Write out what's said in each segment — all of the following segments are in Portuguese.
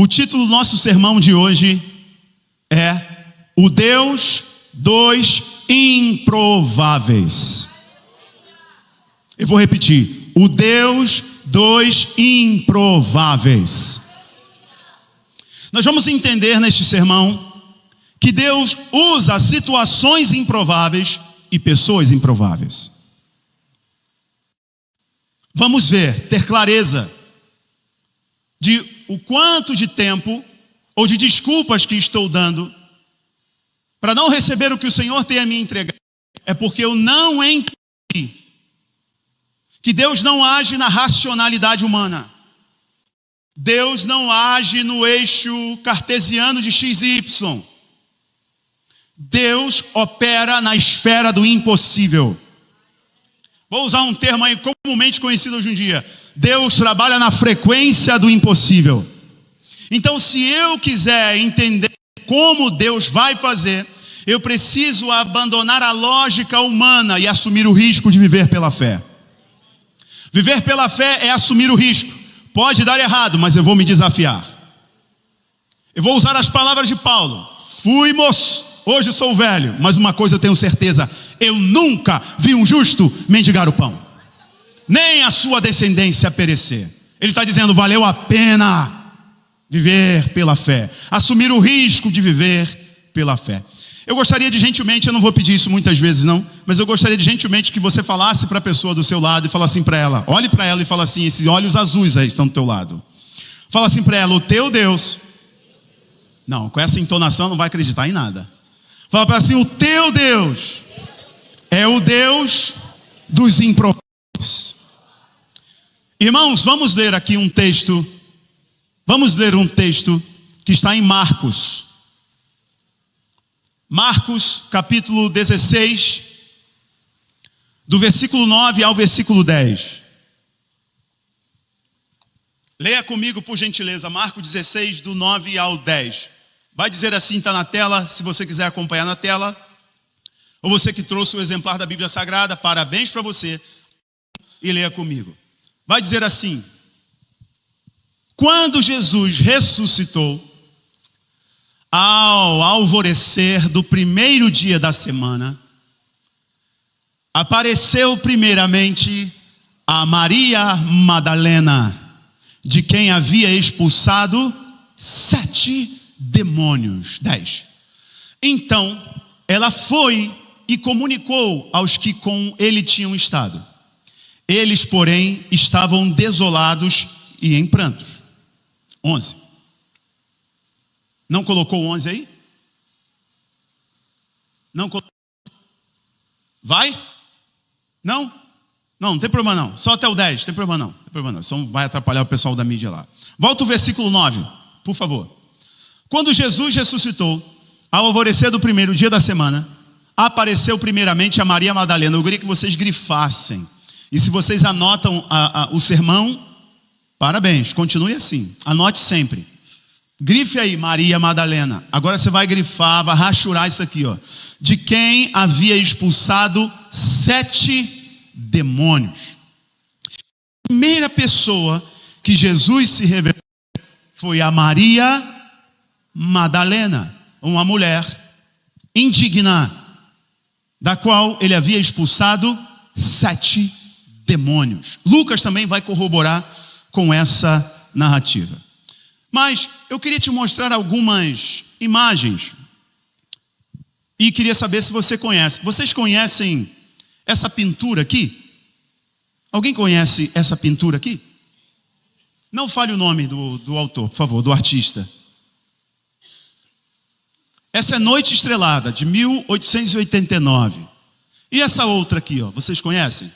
O título do nosso sermão de hoje é O Deus dos Improváveis. Eu vou repetir. O Deus dos Improváveis. Nós vamos entender neste sermão que Deus usa situações improváveis e pessoas improváveis. Vamos ver, ter clareza de o quanto de tempo ou de desculpas que estou dando para não receber o que o Senhor tem a me entregar, é porque eu não entendi que Deus não age na racionalidade humana. Deus não age no eixo cartesiano de x e y. Deus opera na esfera do impossível. Vou usar um termo aí comumente conhecido hoje em dia. Deus trabalha na frequência do impossível. Então, se eu quiser entender como Deus vai fazer, eu preciso abandonar a lógica humana e assumir o risco de viver pela fé. Viver pela fé é assumir o risco. Pode dar errado, mas eu vou me desafiar. Eu vou usar as palavras de Paulo. Fui moço, hoje sou velho, mas uma coisa eu tenho certeza: eu nunca vi um justo mendigar o pão, nem a sua descendência perecer. Ele está dizendo, valeu a pena viver pela fé, assumir o risco de viver pela fé. Eu gostaria de gentilmente, eu não vou pedir isso muitas vezes não, mas eu gostaria de gentilmente que você falasse para a pessoa do seu lado e falasse assim para ela, olhe para ela e fala assim, esses olhos azuis aí estão do teu lado. Fala assim para ela, o teu Deus, não, com essa entonação não vai acreditar em nada. Fala para ela assim, o teu Deus é o Deus dos improváveis. Irmãos, vamos ler aqui um texto. Vamos ler um texto que está em Marcos. Marcos, capítulo 16, do versículo 9 ao versículo 10. Leia comigo, por gentileza, Marcos 16, do 9 ao 10. Vai dizer assim, está na tela, se você quiser acompanhar na tela. Ou você que trouxe o exemplar da Bíblia Sagrada, parabéns para você. E leia comigo. Vai dizer assim: quando Jesus ressuscitou, ao alvorecer do primeiro dia da semana, apareceu primeiramente a Maria Madalena, de quem havia expulsado 7 demônios. 10. Então, ela foi e comunicou aos que com ele tinham estado. Eles, porém, estavam desolados e em prantos. 11. Não colocou 11 aí? Não colocou. Vai? Não? Não tem problema não. Só até o 10, tem problema não. Tem problema não. Só vai atrapalhar o pessoal da mídia lá. Volta o versículo 9, por favor. Quando Jesus ressuscitou, ao alvorecer do primeiro dia da semana, apareceu primeiramente a Maria Madalena. Eu queria que vocês grifassem. E se vocês anotam o sermão, parabéns, continue assim. Anote sempre. Grife aí, Maria Madalena. Agora você vai grifar, vai rachurar isso aqui, ó. De quem havia expulsado 7 demônios. A primeira pessoa que Jesus se revelou foi a Maria Madalena, uma mulher indigna, da qual ele havia expulsado 7 demônios. Lucas também vai corroborar com essa narrativa. Mas eu queria te mostrar algumas imagens e queria saber se você conhece. Vocês conhecem essa pintura aqui? Alguém conhece essa pintura aqui? Não fale o nome do autor, por favor, do artista. Essa é Noite Estrelada, de 1889. E essa outra aqui, ó, vocês conhecem?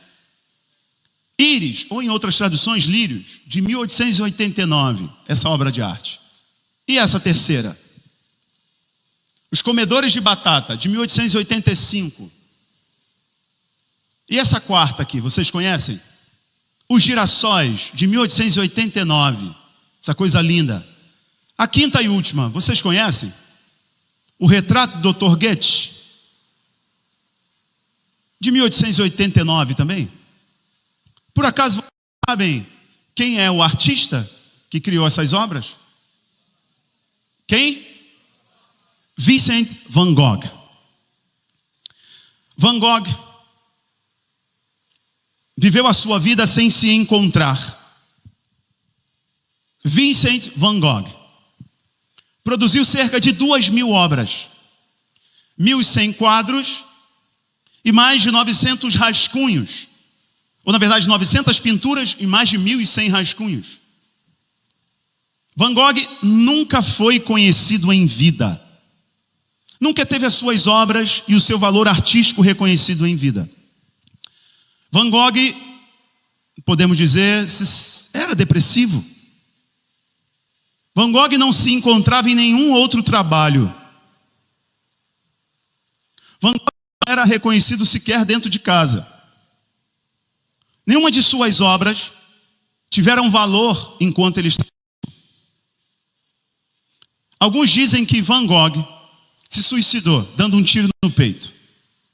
Íris, ou em outras traduções, Lírios, de 1889, essa obra de arte. E essa terceira? Os Comedores de Batata, de 1885. E essa quarta aqui, vocês conhecem? Os Girassóis, de 1889. Essa coisa linda. A quinta e última, vocês conhecem? O Retrato do Dr. Goethe, de 1889 também. Por acaso vocês sabem quem é o artista que criou essas obras? Quem? Vincent van Gogh. Van Gogh viveu a sua vida sem se encontrar. Vincent van Gogh produziu cerca de 2.000 obras, 1.100 quadros e mais de 900 rascunhos, ou na verdade 900 pinturas e mais de 1.100 rascunhos. Van Gogh nunca foi conhecido em vida, nunca teve as suas obras e o seu valor artístico reconhecido em vida. Van Gogh, podemos dizer, era depressivo. Van Gogh não se encontrava em nenhum outro trabalho. Van Gogh não era reconhecido sequer dentro de casa. Nenhuma de suas obras tiveram valor enquanto ele estava. Alguns dizem que Van Gogh se suicidou, dando um tiro no peito.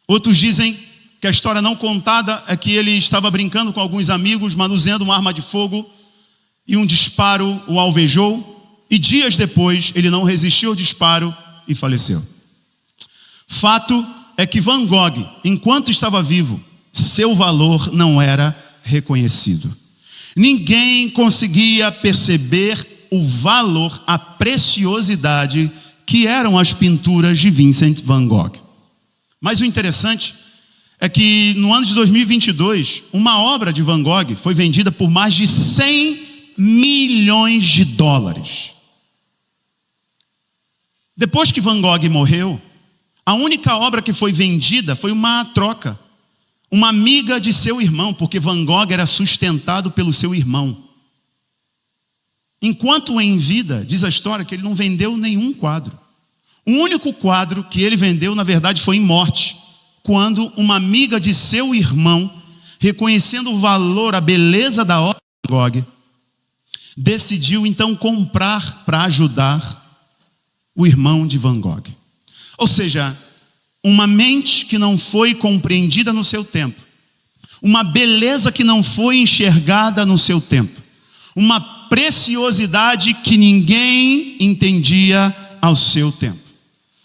Outros dizem que a história não contada é que ele estava brincando com alguns amigos, manuseando uma arma de fogo, e um disparo o alvejou. E dias depois, ele não resistiu ao disparo e faleceu. Fato é que Van Gogh, enquanto estava vivo, seu valor não era reconhecido. Ninguém conseguia perceber o valor, a preciosidade que eram as pinturas de Vincent van Gogh. Mas o interessante é que no ano de 2022, uma obra de Van Gogh foi vendida por mais de 100 milhões de dólares. Depois que Van Gogh morreu, a única obra que foi vendida foi uma troca. Uma amiga de seu irmão, porque Van Gogh era sustentado pelo seu irmão. Enquanto em vida, diz a história que ele não vendeu nenhum quadro. O único quadro que ele vendeu, na verdade, foi em morte, quando uma amiga de seu irmão, reconhecendo o valor, a beleza da obra de Van Gogh, decidiu então comprar para ajudar o irmão de Van Gogh. Ou seja, uma mente que não foi compreendida no seu tempo, uma beleza que não foi enxergada no seu tempo, uma preciosidade que ninguém entendia ao seu tempo.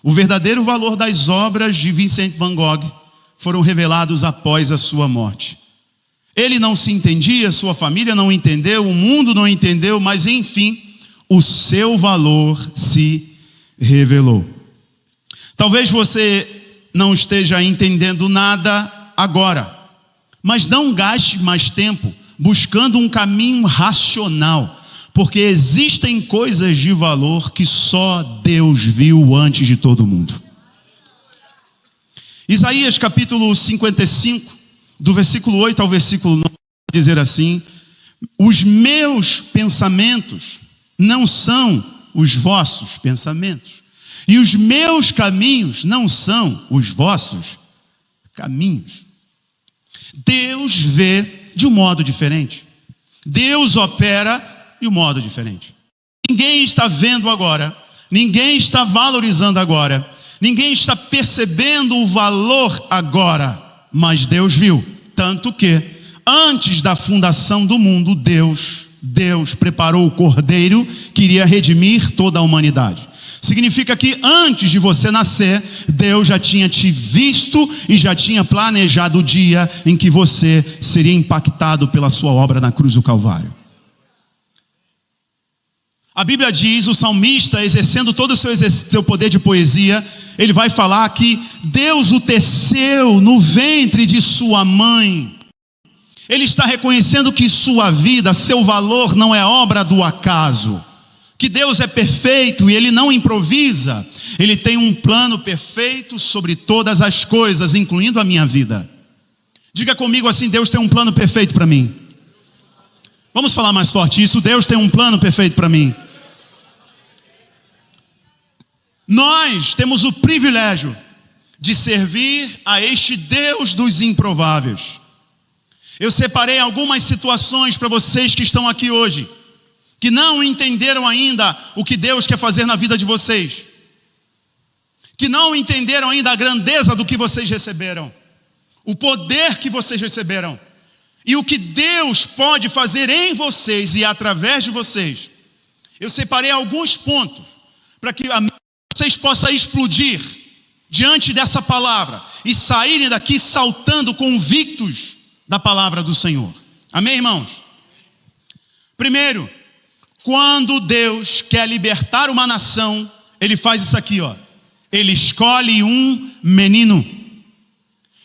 O verdadeiro valor das obras de Vincent van Gogh foram revelados após a sua morte. Ele não se entendia, sua família não entendeu, o mundo não entendeu, mas enfim, o seu valor se revelou. Talvez você não esteja entendendo nada agora, mas não gaste mais tempo buscando um caminho racional, porque existem coisas de valor que só Deus viu antes de todo mundo. Isaías capítulo 55, do versículo 8 ao versículo 9, dizer assim: os meus pensamentos não são os vossos pensamentos, e os meus caminhos não são os vossos caminhos. Deus vê de um modo diferente. Deus opera de um modo diferente. Ninguém está vendo agora, ninguém está valorizando agora, ninguém está percebendo o valor agora, mas Deus viu. Tanto que, antes da fundação do mundo, Deus preparou o Cordeiro que iria redimir toda a humanidade. Significa que antes de você nascer, Deus já tinha te visto e já tinha planejado o dia em que você seria impactado pela sua obra na cruz do Calvário. A Bíblia diz, o salmista, exercendo todo o seu poder de poesia, ele vai falar que Deus o teceu no ventre de sua mãe. Ele está reconhecendo que sua vida, seu valor não é obra do acaso. Que Deus é perfeito e Ele não improvisa. Ele tem um plano perfeito sobre todas as coisas, incluindo a minha vida. Diga comigo assim: Deus tem um plano perfeito para mim. Vamos falar mais forte isso: Deus tem um plano perfeito para mim. Nós temos o privilégio de servir a este Deus dos improváveis. Eu separei algumas situações para vocês que estão aqui hoje, que não entenderam ainda o que Deus quer fazer na vida de vocês, que não entenderam ainda a grandeza do que vocês receberam, o poder que vocês receberam, e o que Deus pode fazer em vocês e através de vocês. Eu separei alguns pontos para que vocês possam explodir diante dessa palavra e saírem daqui saltando convictos da palavra do Senhor. Amém, irmãos? Primeiro, quando Deus quer libertar uma nação, Ele faz isso aqui, ó. Ele escolhe um menino.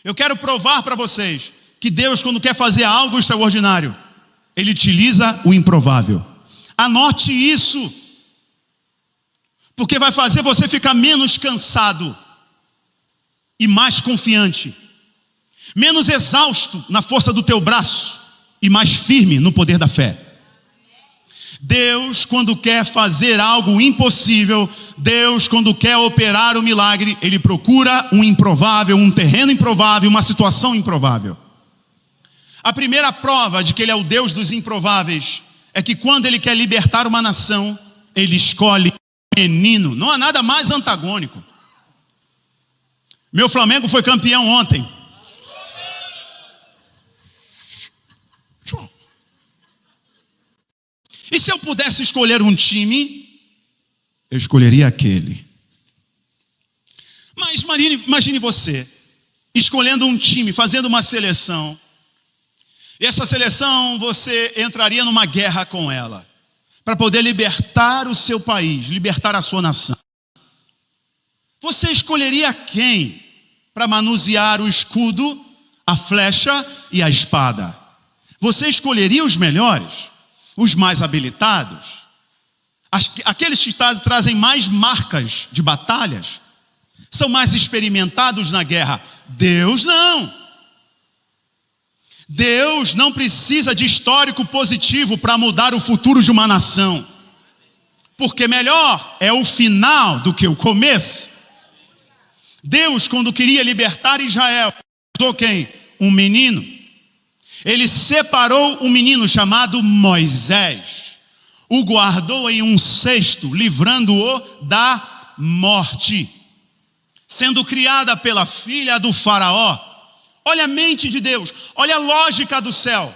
Eu quero provar para vocês que Deus, quando quer fazer algo extraordinário, Ele utiliza o improvável. Anote isso, porque vai fazer você ficar menos cansado e mais confiante, menos exausto na força do teu braço e mais firme no poder da fé. Deus, quando quer fazer algo impossível, Deus, quando quer operar o milagre, Ele procura um improvável, um terreno improvável, uma situação improvável. A primeira prova de que Ele é o Deus dos improváveis é que quando Ele quer libertar uma nação, Ele escolhe um menino. Não há nada mais antagônico. Meu Flamengo foi campeão ontem. E se eu pudesse escolher um time, eu escolheria aquele. Mas imagine você, escolhendo um time, fazendo uma seleção. E essa seleção, você entraria numa guerra com ela, para poder libertar o seu país, libertar a sua nação. Você escolheria quem para manusear o escudo, a flecha e a espada? Você escolheria os melhores? Os mais habilitados, aqueles que trazem mais marcas de batalhas, são mais experimentados na guerra. Deus não. Deus não precisa de histórico positivo para mudar o futuro de uma nação, porque melhor é o final do que o começo. Deus, quando queria libertar Israel, usou quem? Um menino. Ele separou um menino chamado Moisés, o guardou em um cesto, livrando-o da morte, sendo criada pela filha do faraó. Olha a mente de Deus, olha a lógica do céu.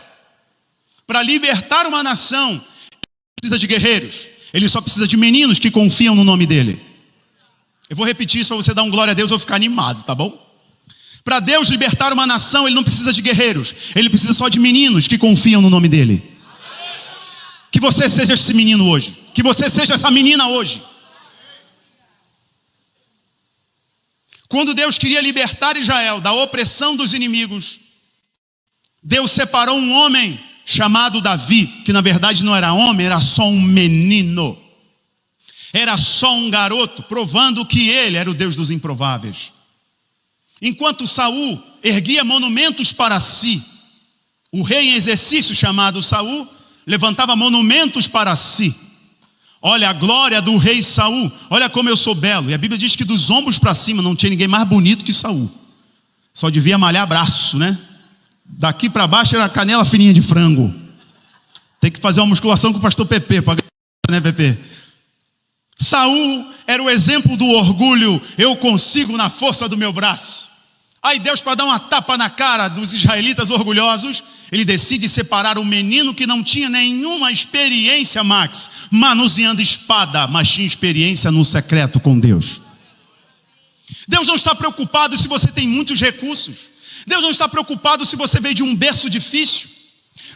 Para libertar uma nação, ele não precisa de guerreiros, ele só precisa de meninos que confiam no nome dele. Eu vou repetir isso para você dar um glória a Deus ou ficar animado, tá bom? Para Deus libertar uma nação, Ele não precisa de guerreiros, Ele precisa só de meninos que confiam no nome dEle. Que você seja esse menino hoje, que você seja essa menina hoje. Quando Deus queria libertar Israel da opressão dos inimigos, Deus separou um homem chamado Davi, que na verdade não era homem, era só um menino. Era só um garoto, provando que ele era o Deus dos improváveis. Enquanto Saul erguia monumentos para si, o rei em exercício chamado Saul levantava monumentos para si. Olha a glória do rei Saul, olha como eu sou belo. E a Bíblia diz que dos ombros para cima não tinha ninguém mais bonito que Saul. Só devia malhar braço, né? Daqui para baixo era canela fininha de frango. Tem que fazer uma musculação com o pastor Pepe, né, Pepe? Saul era o exemplo do orgulho. Eu consigo na força do meu braço. Aí Deus, para dar uma tapa na cara dos israelitas orgulhosos, Ele decide separar um menino que não tinha nenhuma experiência, Max, manuseando espada, mas tinha experiência no secreto com Deus. Deus não está preocupado se você tem muitos recursos. Deus não está preocupado se você veio de um berço difícil.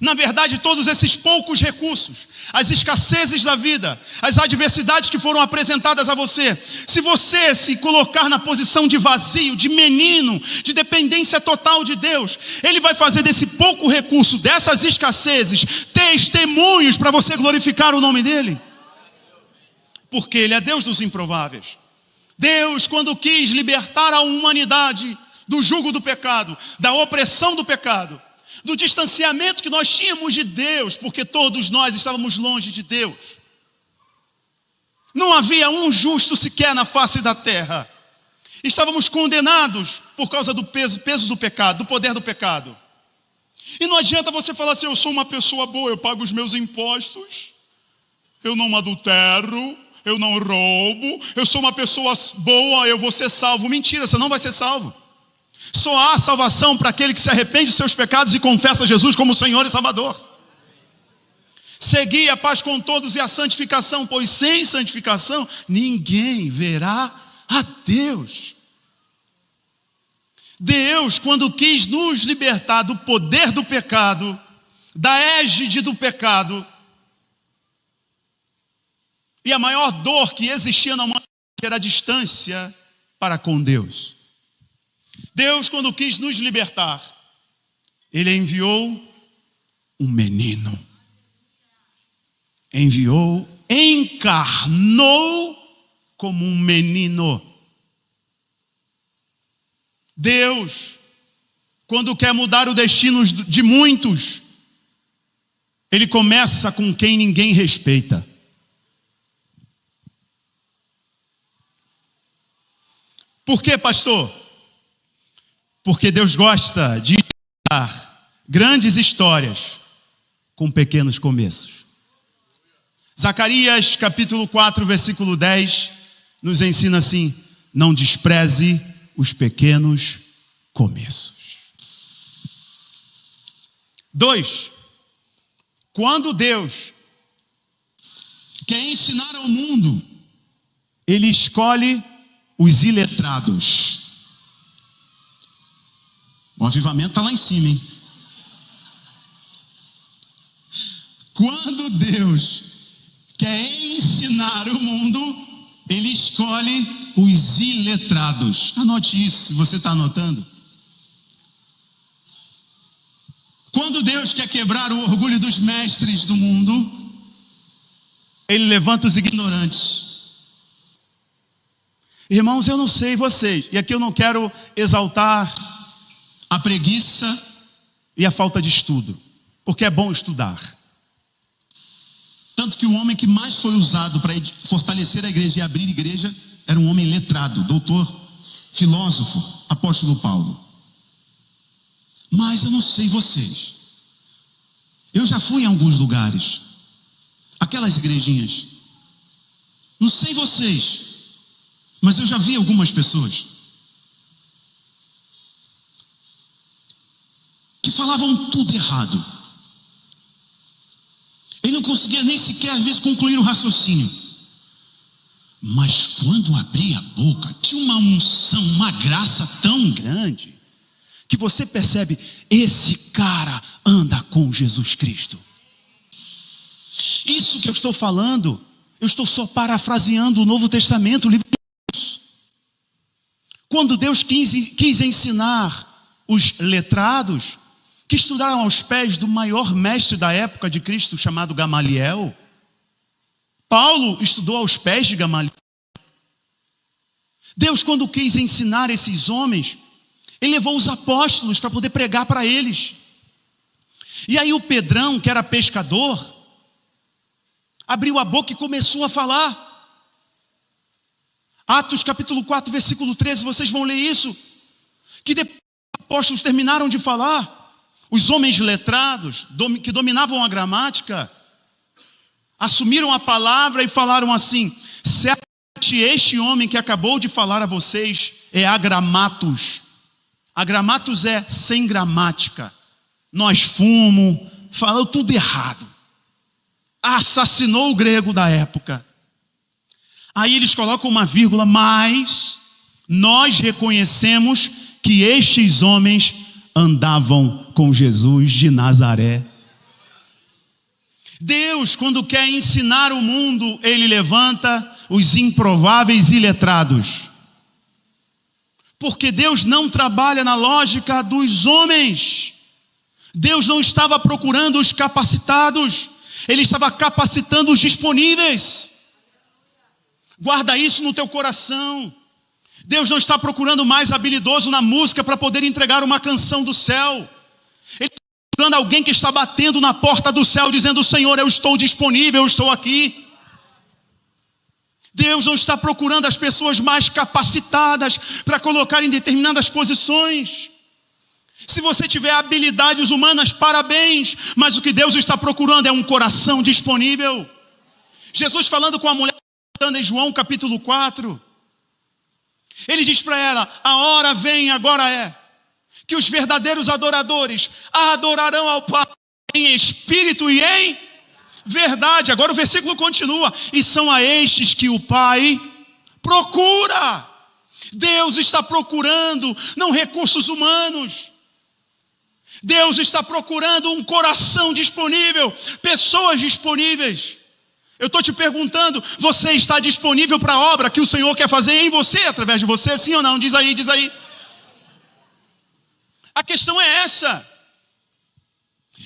Na verdade, todos esses poucos recursos, as escassezes da vida, as adversidades que foram apresentadas a você, se você se colocar na posição de vazio, de menino, de dependência total de Deus, Ele vai fazer desse pouco recurso, dessas escassezes, testemunhos para você glorificar o nome dEle. Porque Ele é Deus dos improváveis. Deus, quando quis libertar a humanidade do jugo do pecado, da opressão do pecado, do distanciamento que nós tínhamos de Deus, porque todos nós estávamos longe de Deus. Não havia um justo sequer na face da terra. Estávamos condenados por causa do peso do pecado, do poder do pecado. E não adianta você falar assim: eu sou uma pessoa boa, eu pago os meus impostos, eu não adultero, eu não roubo, eu sou uma pessoa boa, eu vou ser salvo. Mentira, você não vai ser salvo. Só há salvação para aquele que se arrepende dos seus pecados e confessa Jesus como Senhor e Salvador. Segui a paz com todos e a santificação, pois sem santificação ninguém verá a Deus. Deus, quando quis nos libertar do poder do pecado, da égide do pecado, e a maior dor que existia na humanidade era a distância para com Deus. Deus, quando quis nos libertar, Ele enviou um menino. Encarnou como um menino. Deus, quando quer mudar o destino de muitos, Ele começa com quem ninguém respeita. Por quê, pastor? Porque Deus gosta de dar grandes histórias com pequenos começos. Zacarias capítulo 4, versículo 10, nos ensina assim: não despreze os pequenos começos. 2. Quando Deus quer ensinar ao mundo, Ele escolhe os iletrados. O avivamento está lá em cima, hein? Quando Deus quer ensinar o mundo, Ele escolhe os iletrados. Anote isso, se você está anotando. Quando Deus quer quebrar o orgulho dos mestres do mundo, Ele levanta os ignorantes. Irmãos, eu não sei vocês, e aqui eu não quero exaltar a preguiça e a falta de estudo, porque é bom estudar. Tanto que o homem que mais foi usado para fortalecer a igreja e abrir igreja era um homem letrado, doutor, filósofo, apóstolo Paulo. Mas eu não sei vocês. Eu já fui em alguns lugares, aquelas igrejinhas. Não sei vocês, mas eu já vi algumas pessoas que falavam tudo errado. Ele não conseguia nem sequer, às vezes, concluir o raciocínio. Mas quando abria a boca, tinha uma unção, uma graça tão grande, que você percebe, esse cara anda com Jesus Cristo. Isso que eu estou falando, eu estou só parafraseando o Novo Testamento, o livro de Deus. Quando Deus quis ensinar os letrados, que estudaram aos pés do maior mestre da época de Cristo, chamado Gamaliel. Paulo estudou aos pés de Gamaliel. Deus, quando quis ensinar esses homens, Ele levou os apóstolos para poder pregar para eles. E aí o Pedrão, que era pescador, abriu a boca e começou a falar. Atos capítulo 4, versículo 13, vocês vão ler isso. Que depois os apóstolos terminaram de falar, os homens letrados, que dominavam a gramática, assumiram a palavra e falaram assim: certamente este homem que acabou de falar a vocês é agramatos. Agramatos é sem gramática. Nós fumo, falou tudo errado. Assassinou o grego da época. Aí eles colocam uma vírgula, mas nós reconhecemos que estes homens andavam com Jesus de Nazaré. Deus, quando quer ensinar o mundo, Ele levanta os improváveis iletrados. Porque Deus não trabalha na lógica dos homens. Deus não estava procurando os capacitados, Ele estava capacitando os disponíveis. Guarda isso no teu coração. Deus não está procurando mais habilidoso na música para poder entregar uma canção do céu. Ele está procurando alguém que está batendo na porta do céu, dizendo: Senhor, eu estou disponível, eu estou aqui. Deus não está procurando as pessoas mais capacitadas para colocar em determinadas posições. Se você tiver habilidades humanas, parabéns, mas o que Deus está procurando é um coração disponível. Jesus falando com a mulher em João capítulo 4, Ele diz para ela: a hora vem, agora é, que os verdadeiros adoradores adorarão ao Pai em espírito e em verdade. Agora o versículo continua. E são a estes que o Pai procura. Deus está procurando, não recursos humanos. Deus está procurando um coração disponível, pessoas disponíveis. Eu estou te perguntando, você está disponível para a obra que o Senhor quer fazer em você, através de você? Sim ou não? Diz aí, diz aí. A questão é essa.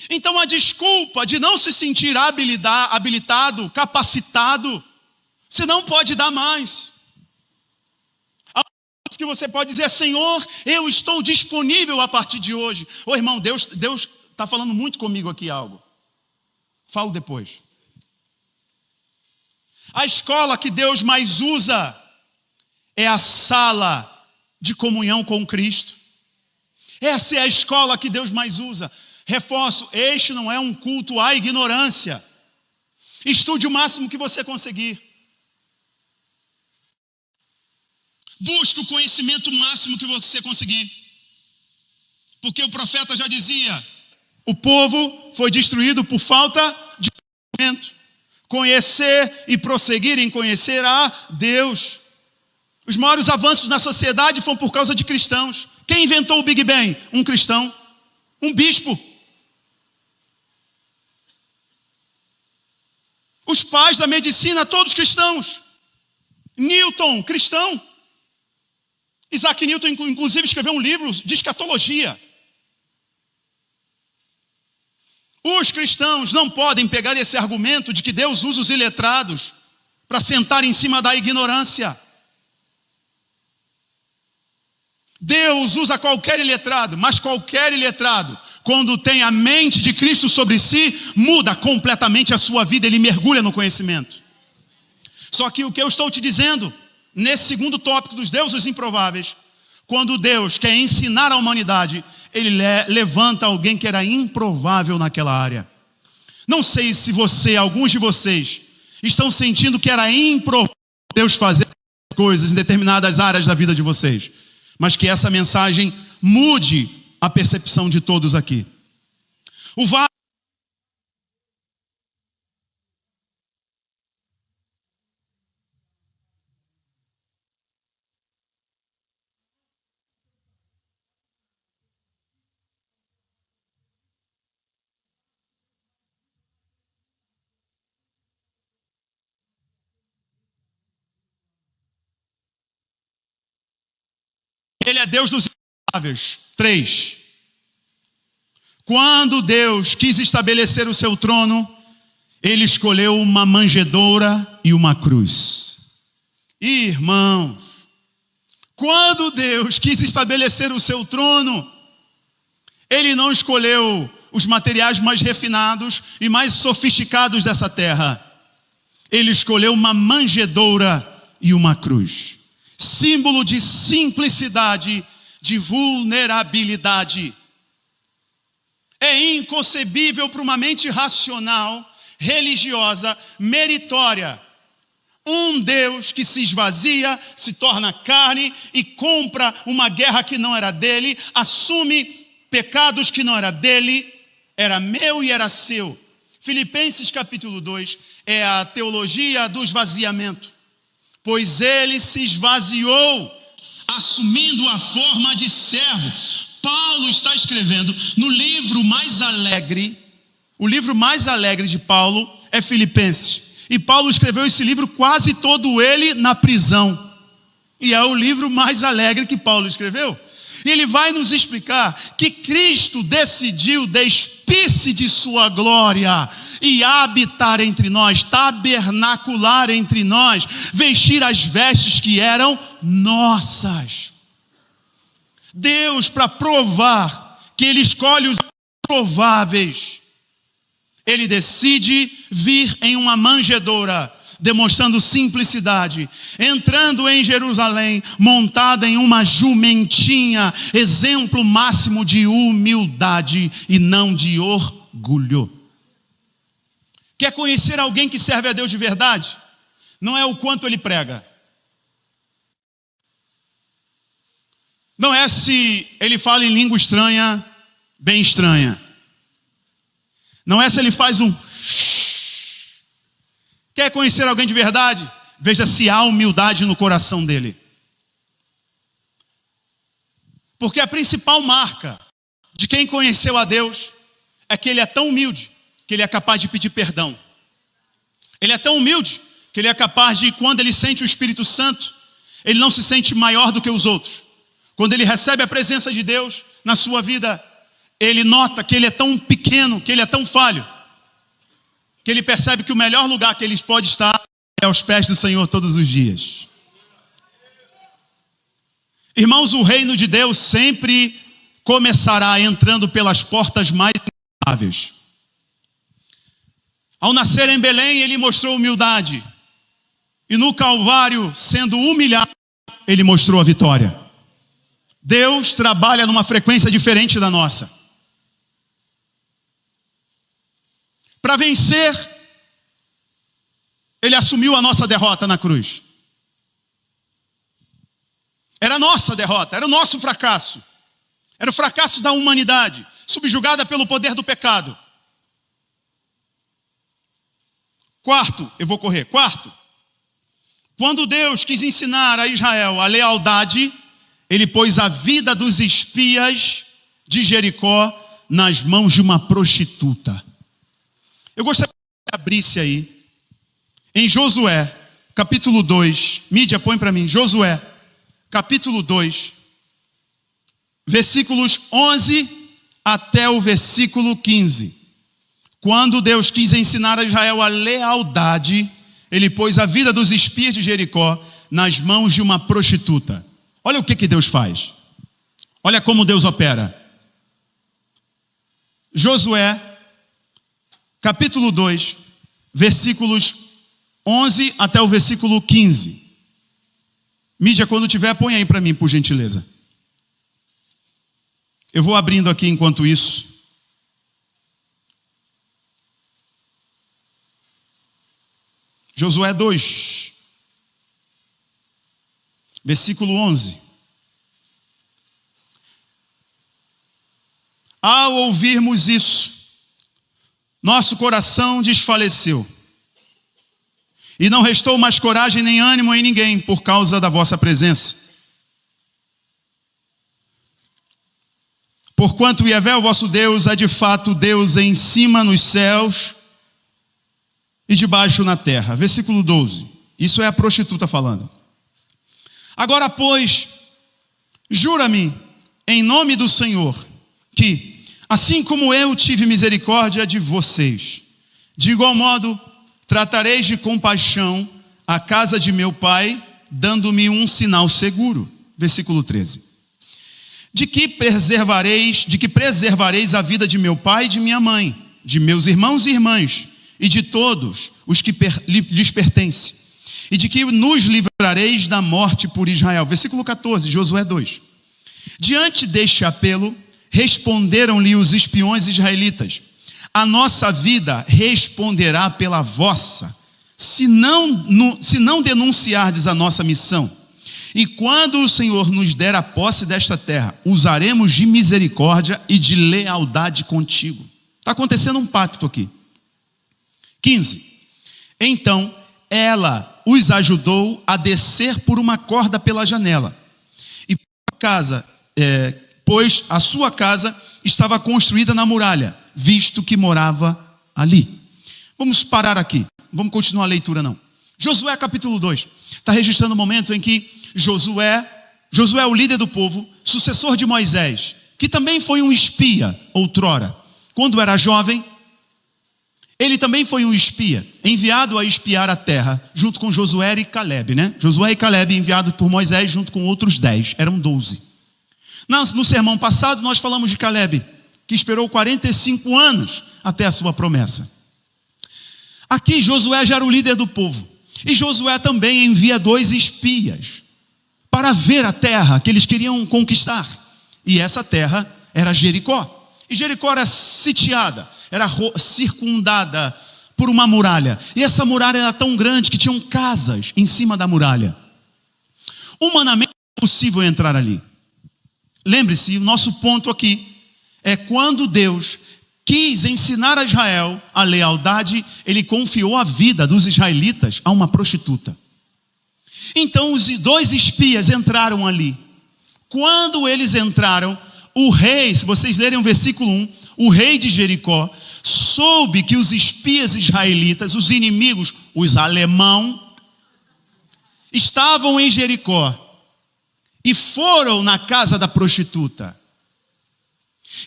Então a desculpa de não se sentir habilitado, capacitado, você não pode dar mais. A coisa que você pode dizer é: Senhor, eu estou disponível a partir de hoje. Ô irmão, Deus está falando muito comigo aqui algo. Falo depois. A escola que Deus mais usa é a sala de comunhão com Cristo. Essa é a escola que Deus mais usa. Reforço, este não é um culto à ignorância. Estude o máximo que você conseguir. Busque o conhecimento máximo que você conseguir. Porque o profeta já dizia: o povo foi destruído por falta de conhecimento. Conhecer e prosseguir em conhecer a Deus. Os maiores avanços na sociedade foram por causa de cristãos. Quem inventou o Big Bang? Um cristão, um bispo. Os pais da medicina, todos cristãos. Newton, cristão. Isaac Newton, inclusive, escreveu um livro de escatologia. Os cristãos não podem pegar esse argumento de que Deus usa os iletrados para sentar em cima da ignorância. Deus usa qualquer iletrado, mas qualquer iletrado, quando tem a mente de Cristo sobre si, muda completamente a sua vida, ele mergulha no conhecimento. Só que o que eu estou te dizendo, nesse segundo tópico dos deuses improváveis, quando Deus quer ensinar a humanidade, ele levanta alguém que era improvável naquela área. Não sei se alguns de vocês, estão sentindo que era improvável Deus fazer coisas em determinadas áreas da vida de vocês. Mas que essa mensagem mude a percepção de todos aqui. O vale Ele é Deus dos improváveis. 3. Quando Deus quis estabelecer o seu trono, ele escolheu uma manjedoura e uma cruz. Irmãos, quando Deus quis estabelecer o seu trono, ele não escolheu os materiais mais refinados e mais sofisticados dessa terra. Ele escolheu uma manjedoura e uma cruz. Símbolo de simplicidade, de vulnerabilidade. É inconcebível para uma mente racional, religiosa, meritória. Um Deus que se esvazia, se torna carne e compra uma guerra que não era dele, assume pecados que não era dele, era meu e era seu. Filipenses capítulo 2 é a teologia do esvaziamento. Pois ele se esvaziou, assumindo a forma de servo. Paulo está escrevendo no livro mais alegre, o livro mais alegre de Paulo é Filipenses. E Paulo escreveu esse livro quase todo ele na prisão. E é o livro mais alegre que Paulo escreveu. E ele vai nos explicar que Cristo decidiu despir-se de sua glória e habitar entre nós, tabernacular entre nós, vestir as vestes que eram nossas. Deus, para provar que ele escolhe os improváveis, ele decide vir em uma manjedoura, demonstrando simplicidade, entrando em Jerusalém, montada em uma jumentinha, exemplo máximo de humildade e não de orgulho. Quer conhecer alguém que serve a Deus de verdade? Não é o quanto ele prega. Não é se ele fala em língua estranha, bem estranha. Não é se ele faz um Quer conhecer alguém de verdade? Veja se há humildade no coração dele. Porque a principal marca de quem conheceu a Deus é que ele é tão humilde que ele é capaz de pedir perdão. Ele é tão humilde que ele é capaz de, quando ele sente o Espírito Santo, ele não se sente maior do que os outros. Quando ele recebe a presença de Deus na sua vida, ele nota que ele é tão pequeno, que ele é tão falho, que ele percebe que o melhor lugar que ele pode estar é aos pés do Senhor todos os dias. Irmãos, o reino de Deus sempre começará entrando pelas portas mais amáveis. Ao nascer em Belém, ele mostrou humildade. E no Calvário, sendo humilhado, ele mostrou a vitória. Deus trabalha numa frequência diferente da nossa. Para vencer, ele assumiu a nossa derrota na cruz. Era a nossa derrota, era o nosso fracasso. Era o fracasso da humanidade, subjugada pelo poder do pecado. Quarto, quando Deus quis ensinar a Israel a lealdade, ele pôs a vida dos espias de Jericó nas mãos de uma prostituta. Eu gostaria que abrisse aí, em Josué, capítulo 2, mídia, põe para mim, Josué, capítulo 2, versículos 11 até o versículo 15. Quando Deus quis ensinar a Israel a lealdade, ele pôs a vida dos espias de Jericó nas mãos de uma prostituta. Olha o que Deus faz. Olha como Deus opera. Josué, capítulo 2, versículos 11 até o versículo 15. Mídia, quando tiver, põe aí para mim, por gentileza. Eu vou abrindo aqui enquanto isso. Josué 2, versículo 11. Ao ouvirmos isso, nosso coração desfaleceu, e não restou mais coragem nem ânimo em ninguém por causa da vossa presença. Porquanto Yahvé, o vosso Deus, é de fato Deus em cima nos céus e debaixo na terra. Versículo 12. Isso é a prostituta falando. Agora, pois, jura-me em nome do Senhor que, assim como eu tive misericórdia de vocês, de igual modo tratareis de compaixão a casa de meu pai, dando-me um sinal seguro. Versículo 13. De que preservareis a vida de meu pai e de minha mãe, de meus irmãos e irmãs, e de todos os que lhes pertencem, e de que nos livrareis da morte por Israel. Versículo 14, Josué 2. Diante deste apelo, responderam-lhe os espiões israelitas: a nossa vida responderá pela vossa, se não denunciardes a nossa missão. E quando o Senhor nos der a posse desta terra, usaremos de misericórdia e de lealdade contigo. Está acontecendo um pacto aqui. 15. Então ela os ajudou a descer por uma corda pela janela. E pois a sua casa estava construída na muralha, visto que morava ali. Vamos parar aqui. Vamos continuar a leitura não. Josué capítulo 2. Está registrando o momento em que Josué é o líder do povo, sucessor de Moisés, que também foi um espia outrora. Quando era jovem, ele também foi um espia, enviado a espiar a terra, junto com Josué e Caleb, né? Josué e Caleb enviados por Moisés, junto com outros 10, eram 12. No sermão passado, nós falamos de Caleb, que esperou 45 anos até a sua promessa. Aqui, Josué já era o líder do povo. E Josué também envia 2 espias para ver a terra que eles queriam conquistar. E essa terra era Jericó. E Jericó era sitiada, era circundada por uma muralha. E essa muralha era tão grande que tinham casas em cima da muralha. Humanamente é possível entrar ali. Lembre-se, o nosso ponto aqui é quando Deus quis ensinar a Israel a lealdade, ele confiou a vida dos israelitas a uma prostituta. Então os 2 espias entraram ali. Quando eles entraram, o rei, se vocês lerem o versículo 1, o rei de Jericó soube que os espias israelitas, os inimigos, os alemão, estavam em Jericó e foram na casa da prostituta.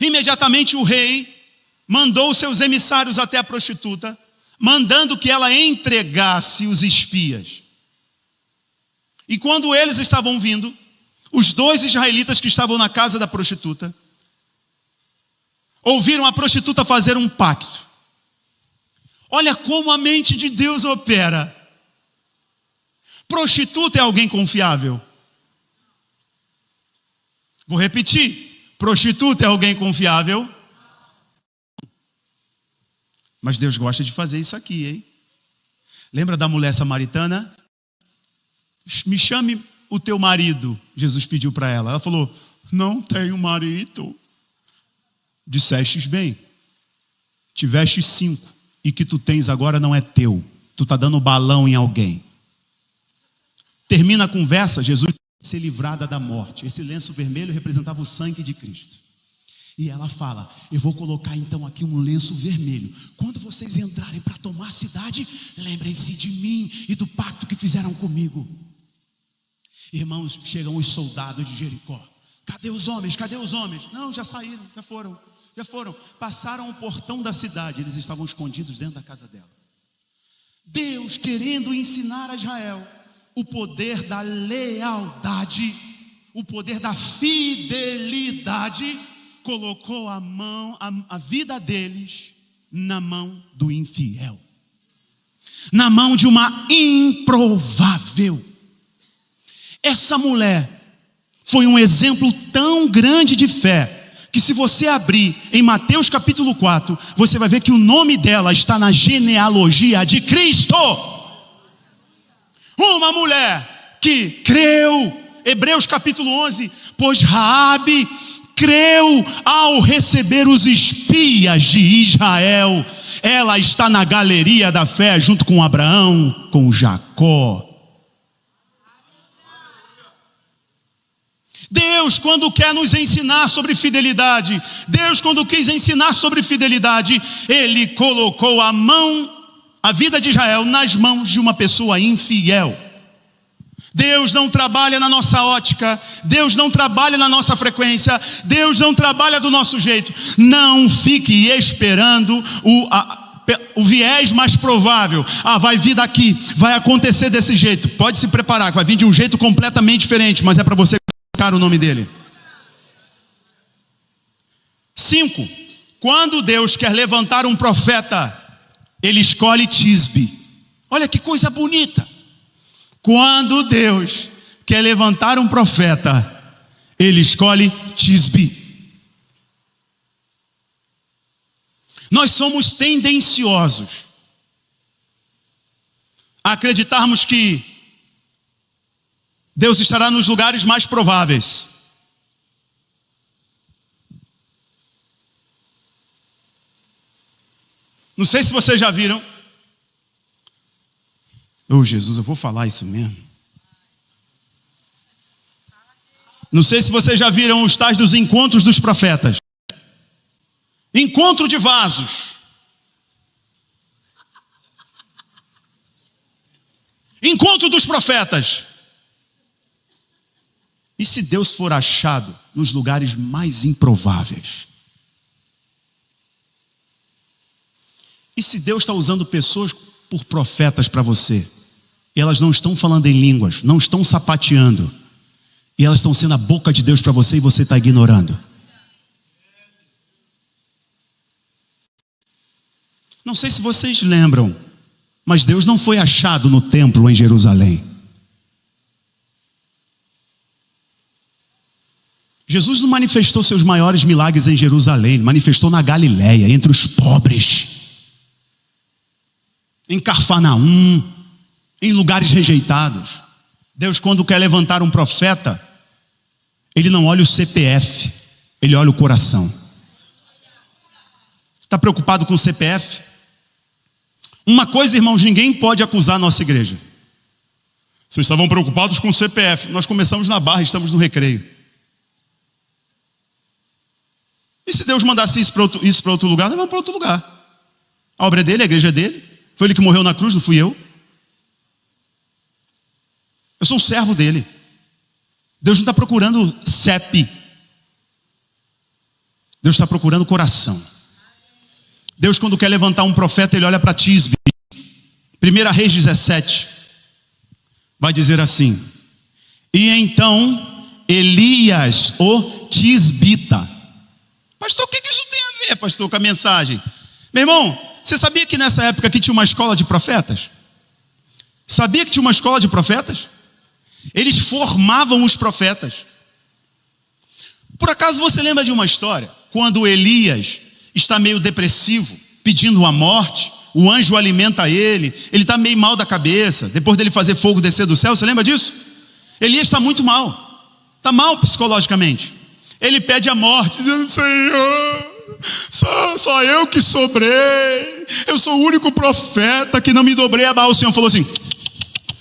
Imediatamente o rei mandou seus emissários até a prostituta, mandando que ela entregasse os espias. E quando eles estavam vindo, os 2 israelitas que estavam na casa da prostituta ouviram a prostituta fazer um pacto. Olha como a mente de Deus opera. Prostituta é alguém confiável. Vou repetir. Prostituta é alguém confiável. Mas Deus gosta de fazer isso aqui, hein? Lembra da mulher samaritana? Me chame o teu marido, Jesus pediu para ela. Ela falou, não tenho marido. Dissestes bem, tiveste 5, e que tu tens agora não é teu. Tu está dando balão em alguém. Termina a conversa, Jesus ser livrada da morte. Esse lenço vermelho representava o sangue de Cristo. E ela fala, eu vou colocar então aqui um lenço vermelho. Quando vocês entrarem para tomar a cidade, lembrem-se de mim e do pacto que fizeram comigo. Irmãos, chegam os soldados de Jericó. Cadê os homens? Cadê os homens? Não, já saíram, já foram. Passaram o portão da cidade. Eles estavam escondidos dentro da casa dela. Deus, querendo ensinar a Israel o poder da lealdade, o poder da fidelidade, colocou a vida deles na mão do infiel, na mão de uma improvável. Essa mulher foi um exemplo tão grande de fé, que se você abrir em Mateus capítulo 4, você vai ver que o nome dela está na genealogia de Cristo. Uma mulher que creu, Hebreus capítulo 11, pois Raabe creu ao receber os espias de Israel. Ela está na galeria da fé junto com Abraão, com Jacó. Deus, quando quer nos ensinar sobre fidelidade, Deus, quando quis ensinar sobre fidelidade, Ele colocou a vida de Israel nas mãos de uma pessoa infiel. Deus não trabalha na nossa ótica, Deus não trabalha na nossa frequência, Deus não trabalha do nosso jeito. Não fique esperando o viés mais provável. Vai vir daqui, vai acontecer desse jeito. Pode se preparar, que vai vir de um jeito completamente diferente, mas é para você colocar o nome dele. 5. Quando Deus quer levantar um profeta, Ele escolhe Tisbe. Olha que coisa bonita. Quando Deus quer levantar um profeta, Ele escolhe Tisbe. Nós somos tendenciosos a acreditarmos que Deus estará nos lugares mais prováveis. Não sei se vocês já viram. Jesus, eu vou falar isso mesmo. Não sei se vocês já viram os tais dos encontros dos profetas. Encontro de vasos. Encontro dos profetas. E se Deus for achado nos lugares mais improváveis? E se Deus está usando pessoas por profetas para você? E elas não estão falando em línguas, não estão sapateando. E elas estão sendo a boca de Deus para você e você está ignorando. Não sei se vocês lembram, mas Deus não foi achado no templo em Jerusalém. Jesus não manifestou seus maiores milagres em Jerusalém, ele manifestou na Galileia, entre os pobres, em Cafarnaum, em lugares rejeitados. Deus, quando quer levantar um profeta, Ele não olha o CPF, Ele olha o coração. Está preocupado com o CPF? Uma coisa, irmãos, ninguém pode acusar a nossa igreja. Vocês estavam preocupados com o CPF. Nós começamos na Barra, estamos no Recreio. E se Deus mandasse isso para outro lugar, nós vamos para outro lugar. A obra é dele, a igreja é dele. Foi ele que morreu na cruz, não fui eu. Eu sou um servo dele. Deus não está procurando CEP. Deus está procurando coração. Deus, quando quer levantar um profeta, ele olha para Tisbe. 1 Reis 17. Vai dizer assim: e então Elias, o tisbita. Pastor, o que isso tem a ver, pastor, com a mensagem? Meu irmão, você sabia que nessa época aqui tinha uma escola de profetas? Sabia que tinha uma escola de profetas? Eles formavam os profetas. Por acaso você lembra de uma história? Quando Elias está meio depressivo, pedindo a morte, o anjo alimenta ele está meio mal da cabeça, depois dele fazer fogo descer do céu, você lembra disso? Elias está muito mal, está mal psicologicamente. Ele pede a morte, dizendo: Senhor, só eu que sobrei, eu sou o único profeta que não me dobrei a Baal. O Senhor falou assim: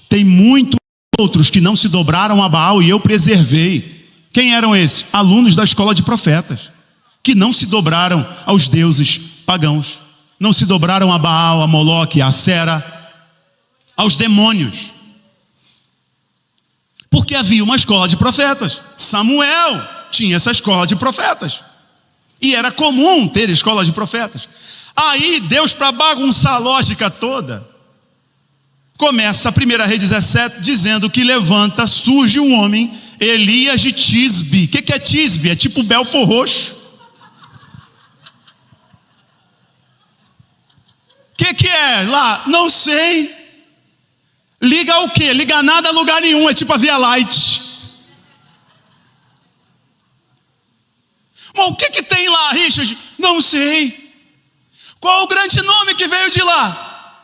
tem muitos outros que não se dobraram a Baal e eu preservei. Quem eram esses? Alunos da escola de profetas, que não se dobraram aos deuses pagãos, não se dobraram a Baal, a Moloque, a Sera, aos demônios. Porque havia uma escola de profetas. Samuel tinha essa escola de profetas. E era comum ter escola de profetas. Aí Deus, para bagunçar a lógica toda, começa a 1 Reis 17 dizendo que surge um homem, Elias de Tisbe. O que é Tisbe? É tipo Belfor Roxo. O que é lá? Não sei. Liga o quê? Liga nada a lugar nenhum. É tipo a Via Light. Mas o que tem lá, Richard? Não sei. Qual o grande nome que veio de lá?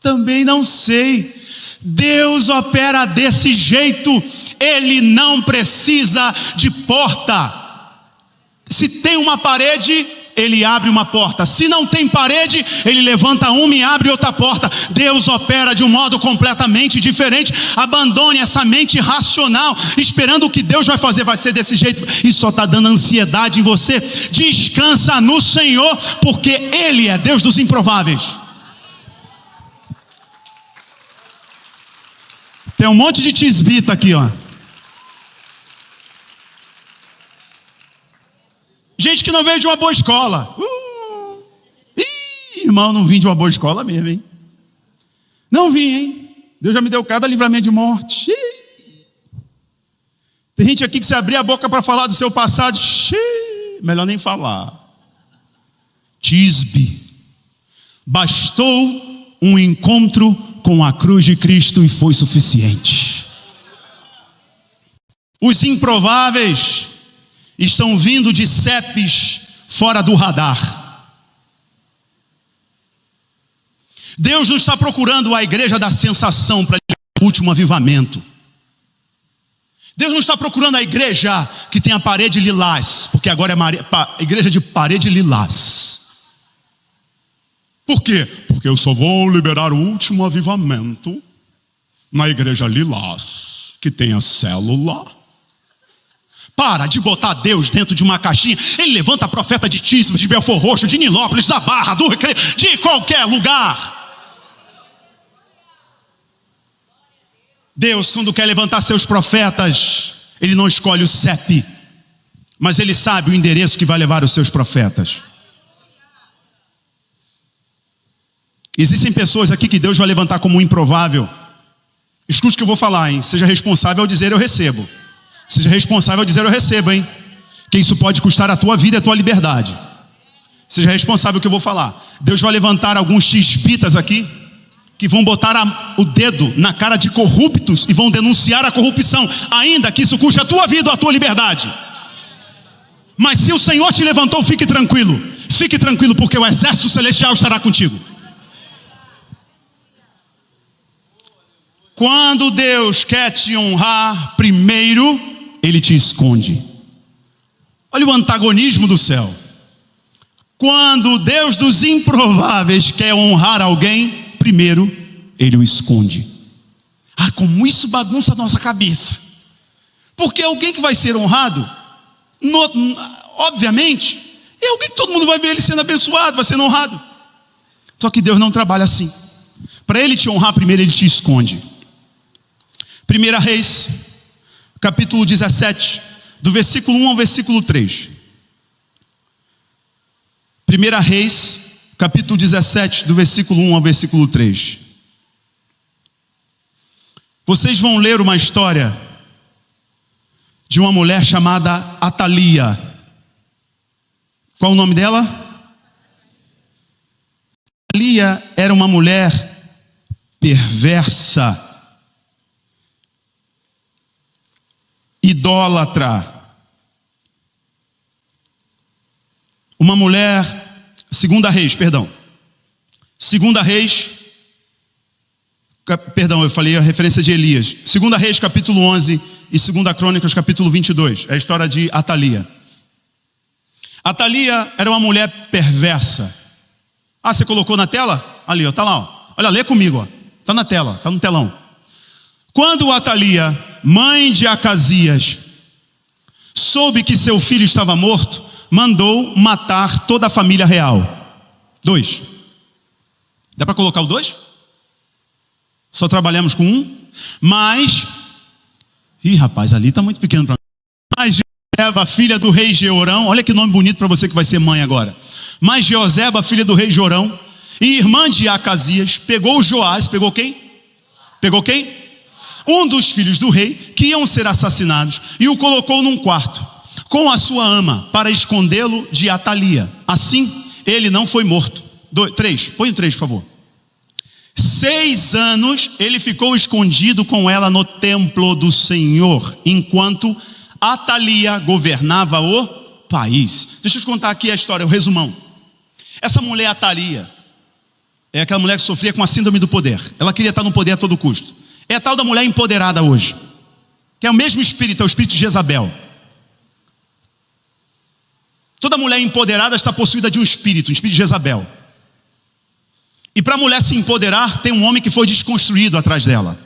Também não sei. Deus opera desse jeito. Ele não precisa de porta. Se tem uma parede, ele abre uma porta. Se não tem parede, ele levanta uma e abre outra porta. Deus opera de um modo completamente diferente. Abandone essa mente racional, esperando o que Deus vai fazer, vai ser desse jeito. Isso só está dando ansiedade em você. Descansa no Senhor, porque Ele é Deus dos improváveis. Tem um monte de tisbita aqui, ó. Gente que não veio de uma boa escola. Irmão, não vim de uma boa escola mesmo, hein? Não vim, hein? Deus já me deu cada livramento de morte. Tem gente aqui que se abrir a boca para falar do seu passado, melhor nem falar. Tisbe. Bastou um encontro com a cruz de Cristo e foi suficiente. Os improváveis estão vindo de CEPs fora do radar. Deus não está procurando a igreja da sensação para o último avivamento. Deus não está procurando a igreja que tem a parede lilás, porque agora é a igreja de parede lilás. Por quê? Porque eu só vou liberar o último avivamento na igreja lilás, que tem a célula. Para de botar Deus dentro de uma caixinha. Ele levanta profeta de Tisbe, de Belfor Roxo, de Nilópolis, da Barra, do Recreio, de qualquer lugar. Deus, quando quer levantar seus profetas, Ele não escolhe o CEP, mas Ele sabe o endereço que vai levar os seus profetas. Existem pessoas aqui que Deus vai levantar como improvável. Escute o que eu vou falar, hein? Seja responsável ao dizer eu recebo. Seja responsável ao dizer eu recebo, hein? Que isso pode custar a tua vida e a tua liberdade. Seja responsável ao que eu vou falar. Deus vai levantar alguns tisbitas aqui, que vão botar o dedo na cara de corruptos e vão denunciar a corrupção, ainda que isso custe a tua vida ou a tua liberdade. Mas se o Senhor te levantou, fique tranquilo. Fique tranquilo, porque o exército celestial estará contigo. Quando Deus quer te honrar, primeiro Ele te esconde. Olha o antagonismo do céu. Quando o Deus dos improváveis quer honrar alguém, primeiro ele o esconde. Ah, como isso bagunça a nossa cabeça. Porque alguém que vai ser honrado, obviamente, é alguém que todo mundo vai ver ele sendo abençoado, vai sendo honrado. Só que Deus não trabalha assim. Para ele te honrar, primeiro ele te esconde. 1 Reis, capítulo 17, do versículo 1 ao versículo 3. 1 Reis, capítulo 17, do versículo 1 ao versículo 3. Vocês vão ler uma história de uma mulher chamada Atalia. Qual o nome dela? Atalia era uma mulher perversa, idólatra. Uma mulher, Segunda Reis, eu falei a referência de Elias. Segunda Reis, capítulo 11 e Segunda Crônicas, capítulo 22. É a história de Atalia. Atalia era uma mulher perversa. Ah, você colocou na tela? Ali, ó, tá lá, ó. Olha, lê comigo, ó. Tá na tela, tá no telão. Quando Atalia, mãe de Acasias, soube que seu filho estava morto, mandou matar toda a família real. 2. Dá para colocar o 2? Só trabalhamos com 1. Mas, rapaz, ali está muito pequeno para mim. Mas Joseba, filha do rei Jeorão, olha que nome bonito para você que vai ser mãe agora. Mas Joseba, filha do rei Jorão, e irmã de Acasias, pegou Joás, pegou quem? Um dos filhos do rei, que iam ser assassinados, e o colocou num quarto, com a sua ama, para escondê-lo de Atalia. Assim, ele não foi morto. 3, põe o 3, por favor. 6 anos ele ficou escondido com ela no templo do Senhor, enquanto Atalia governava o país. Deixa eu te contar aqui a história, o resumão. Essa mulher Atalia é aquela mulher que sofria com a síndrome do poder. Ela queria estar no poder a todo custo. É a tal da mulher empoderada hoje, que é o mesmo espírito, é o espírito de Jezabel. Toda mulher empoderada está possuída de um espírito de Jezabel. E para a mulher se empoderar, tem um homem que foi desconstruído atrás dela.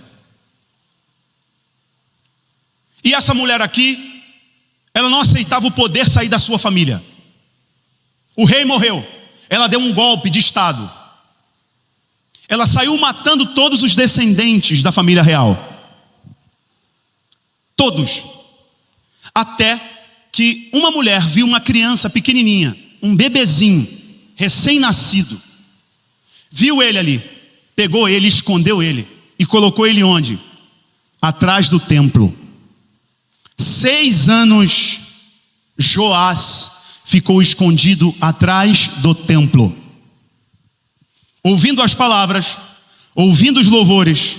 E essa mulher aqui, ela não aceitava o poder sair da sua família. O rei morreu, ela deu um golpe de estado. Ela saiu matando todos os descendentes da família real. Todos. Até que uma mulher viu uma criança pequenininha, um bebezinho, recém-nascido. Viu ele ali, pegou ele, escondeu ele e colocou ele onde? Atrás do templo. 6 anos Joás ficou escondido atrás do templo, ouvindo as palavras, ouvindo os louvores,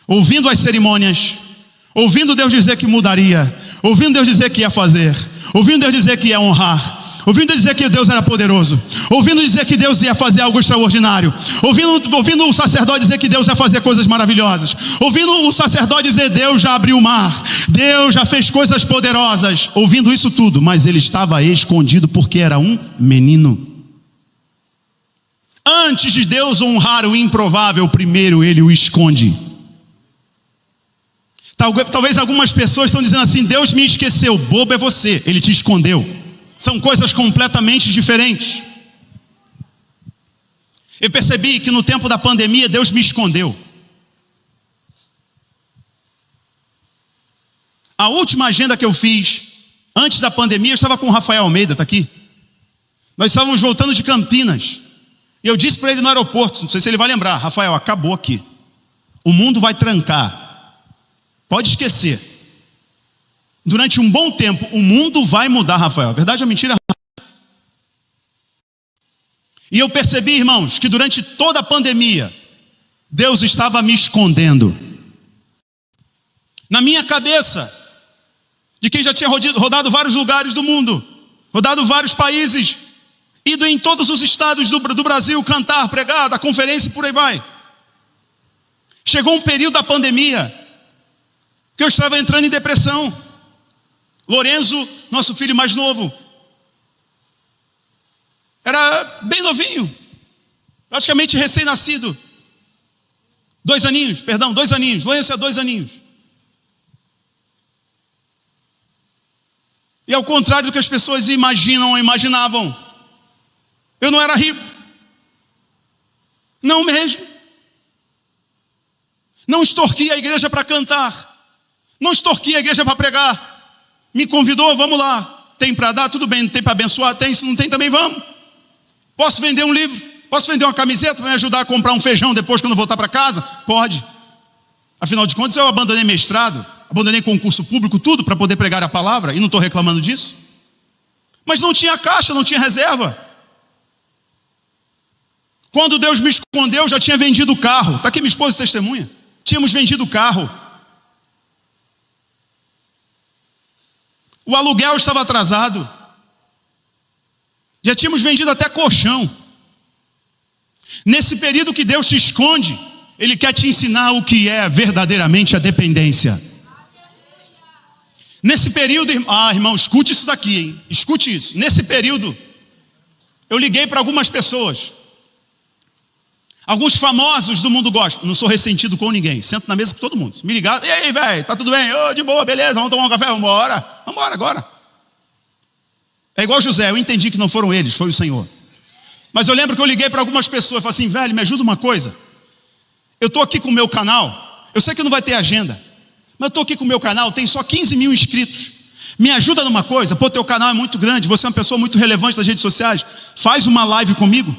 ouvindo as cerimônias, ouvindo Deus dizer que mudaria, ouvindo Deus dizer que ia fazer, ouvindo Deus dizer que ia honrar, ouvindo dizer que Deus era poderoso, ouvindo dizer que Deus ia fazer algo extraordinário, ouvindo o sacerdote dizer que Deus ia fazer coisas maravilhosas, ouvindo o sacerdote dizer Deus já abriu o mar, Deus já fez coisas poderosas, ouvindo isso tudo, mas ele estava escondido porque era um menino. Antes de Deus honrar o improvável, primeiro ele o esconde. Talvez algumas pessoas estão dizendo assim: Deus me esqueceu. Bobo é você, ele te escondeu. São coisas completamente diferentes. Eu percebi que no tempo da pandemia Deus me escondeu. A última agenda que eu fiz antes da pandemia, eu estava com o Rafael Almeida, está aqui. Nós estávamos voltando de Campinas. E eu disse para ele no aeroporto, não sei se ele vai lembrar: Rafael, acabou aqui. O mundo vai trancar. Pode esquecer. Durante um bom tempo, o mundo vai mudar, Rafael. Verdade ou mentira? E eu percebi, irmãos, que durante toda a pandemia, Deus estava me escondendo. Na minha cabeça, de quem já tinha rodado vários lugares do mundo, rodado vários países, ido em todos os estados do Brasil, cantar, pregar, dar conferência e por aí vai. Chegou um período da pandemia que eu estava entrando em depressão. Lorenzo, nosso filho mais novo, Era bem novinho, praticamente recém-nascido. 2 aninhos, Lourenço é 2 aninhos. E ao contrário do que as pessoas imaginam ou imaginavam, eu não era rico. Não mesmo. Não extorqui a igreja para cantar. Não extorqui a igreja para pregar. Me convidou, vamos lá. Tem para dar? Tudo bem. Não tem para abençoar? Tem. Se não tem, também vamos. Posso vender um livro? Posso vender uma camiseta para me ajudar a comprar um feijão depois quando eu voltar para casa? Pode. Afinal de contas, eu abandonei mestrado, abandonei concurso público, tudo para poder pregar a palavra, e não estou reclamando disso. Mas não tinha caixa, não tinha reserva. Quando Deus me escondeu, já tinha vendido o carro. Está aqui minha esposa testemunha. Tínhamos vendido o carro. O aluguel estava atrasado. Já tínhamos vendido até colchão. Nesse período que Deus se esconde, Ele quer te ensinar o que é verdadeiramente a dependência. Nesse período, irmão, escute isso daqui, hein? Escute isso. Nesse período, eu liguei para algumas pessoas. Alguns famosos do mundo gospel. Não sou ressentido com ninguém. Sento na mesa com todo mundo. Me ligaram. E aí, velho? Tá tudo bem? De boa, beleza. Vamos tomar um café? Vamos embora. Vamos embora agora. É igual José. Eu entendi que não foram eles, foi o Senhor. Mas eu lembro que eu liguei para algumas pessoas. Falei assim, velho, me ajuda uma coisa. Eu estou aqui com o meu canal. Eu sei que não vai ter agenda. Mas eu estou aqui com o meu canal. Tem só 15 mil inscritos. Me ajuda numa coisa. Pô, teu canal é muito grande. Você é uma pessoa muito relevante nas redes sociais. Faz uma live comigo.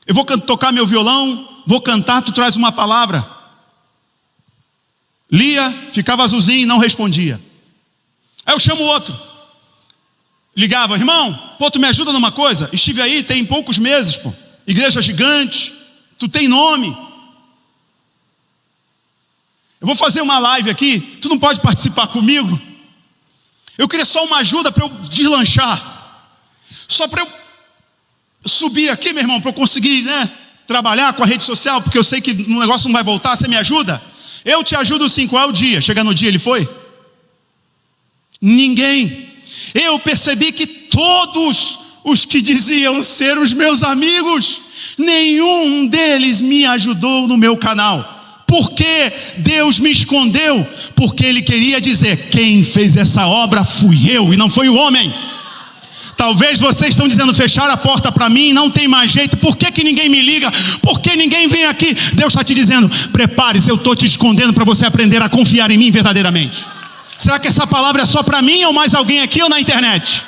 Eu vou tocar meu violão, vou cantar, tu traz uma palavra. Lia, ficava azulzinho e não respondia. Aí eu chamo o outro. Ligava, irmão, pô, tu me ajuda numa coisa? Estive aí, tem poucos meses, pô. Igreja gigante, tu tem nome. Eu vou fazer uma live aqui, tu não pode participar comigo? Eu queria só uma ajuda para eu deslanchar. Só para eu subir aqui, meu irmão, para eu conseguir, trabalhar com a rede social, porque eu sei que o negócio não vai voltar, você me ajuda? Eu te ajudo sim, qual é o dia? Chega no dia, ele foi? Ninguém. Eu percebi que todos os que diziam ser os meus amigos, nenhum deles me ajudou no meu canal. Por que Deus me escondeu? Porque Ele queria dizer, quem fez essa obra fui eu e não foi o homem. Talvez vocês estão dizendo, fechar a porta para mim, não tem mais jeito. Por que ninguém me liga? Por que ninguém vem aqui? Deus está te dizendo, prepare-se, eu estou te escondendo para você aprender a confiar em mim verdadeiramente. Será que essa palavra é só para mim ou mais alguém aqui ou na internet?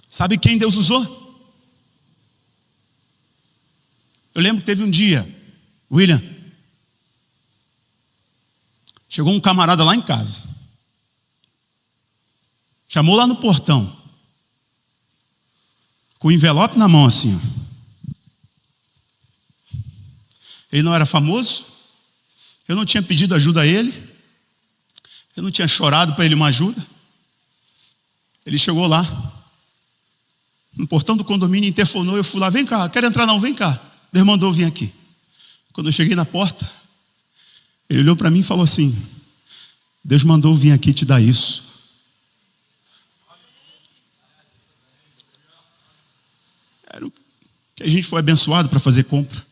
Sabe quem Deus usou? Eu lembro que teve um dia, William, chegou um camarada lá em casa. Chamou lá no portão. Com o envelope na mão assim. Ele não era famoso. Eu não tinha pedido ajuda a ele. Eu não tinha chorado para ele uma ajuda. Ele chegou lá. No portão do condomínio, interfonou. Eu fui lá, vem cá, quero entrar não, vem cá. Deus mandou vir aqui. Quando eu cheguei na porta, ele olhou para mim e falou assim, Deus mandou vir aqui te dar isso. Era o que a gente foi abençoado para fazer compra.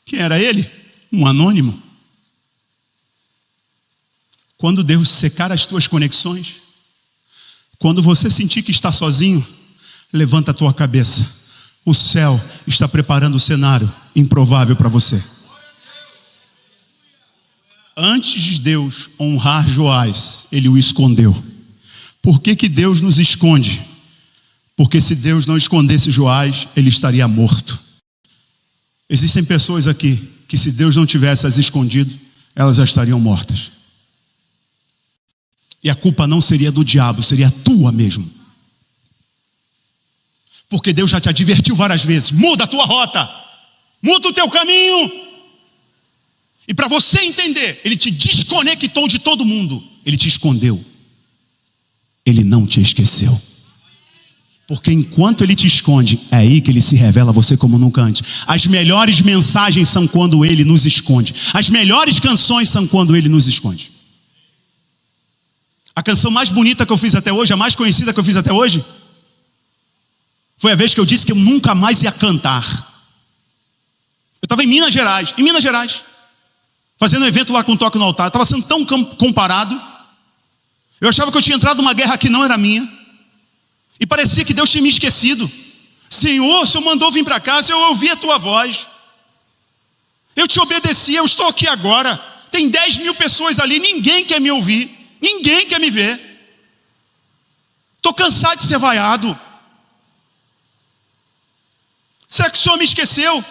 Quem era ele? Um anônimo. Quando Deus secar as tuas conexões, quando você sentir que está sozinho, levanta a tua cabeça. O céu está preparando o cenário improvável para você. Antes de Deus honrar Joás, ele o escondeu. Por que Deus nos esconde? Porque se Deus não escondesse Joás, ele estaria morto. Existem pessoas aqui que se Deus não tivesse as escondido, elas já estariam mortas. E a culpa não seria do diabo, seria tua mesmo. Porque Deus já te advertiu várias vezes, muda a tua rota, muda o teu caminho. E para você entender, Ele te desconectou de todo mundo, Ele te escondeu. Ele não te esqueceu. Porque enquanto Ele te esconde, é aí que Ele se revela a você como nunca antes. As melhores mensagens são quando Ele nos esconde. As melhores canções são quando Ele nos esconde. A canção mais bonita que eu fiz até hoje, a mais conhecida que eu fiz até hoje, foi a vez que eu disse que eu nunca mais ia cantar. Eu estava em Minas Gerais, fazendo um evento lá com Toque no Altar. Estava sendo tão comparado. Eu achava que eu tinha entrado numa guerra que não era minha. E parecia que Deus tinha me esquecido. Senhor, o Senhor mandou vir para cá, eu ouvi a tua voz. Eu te obedeci, eu estou aqui agora. Tem 10 mil pessoas ali, ninguém quer me ouvir. Ninguém quer me ver. Estou cansado de ser vaiado. Será que o Senhor me esqueceu?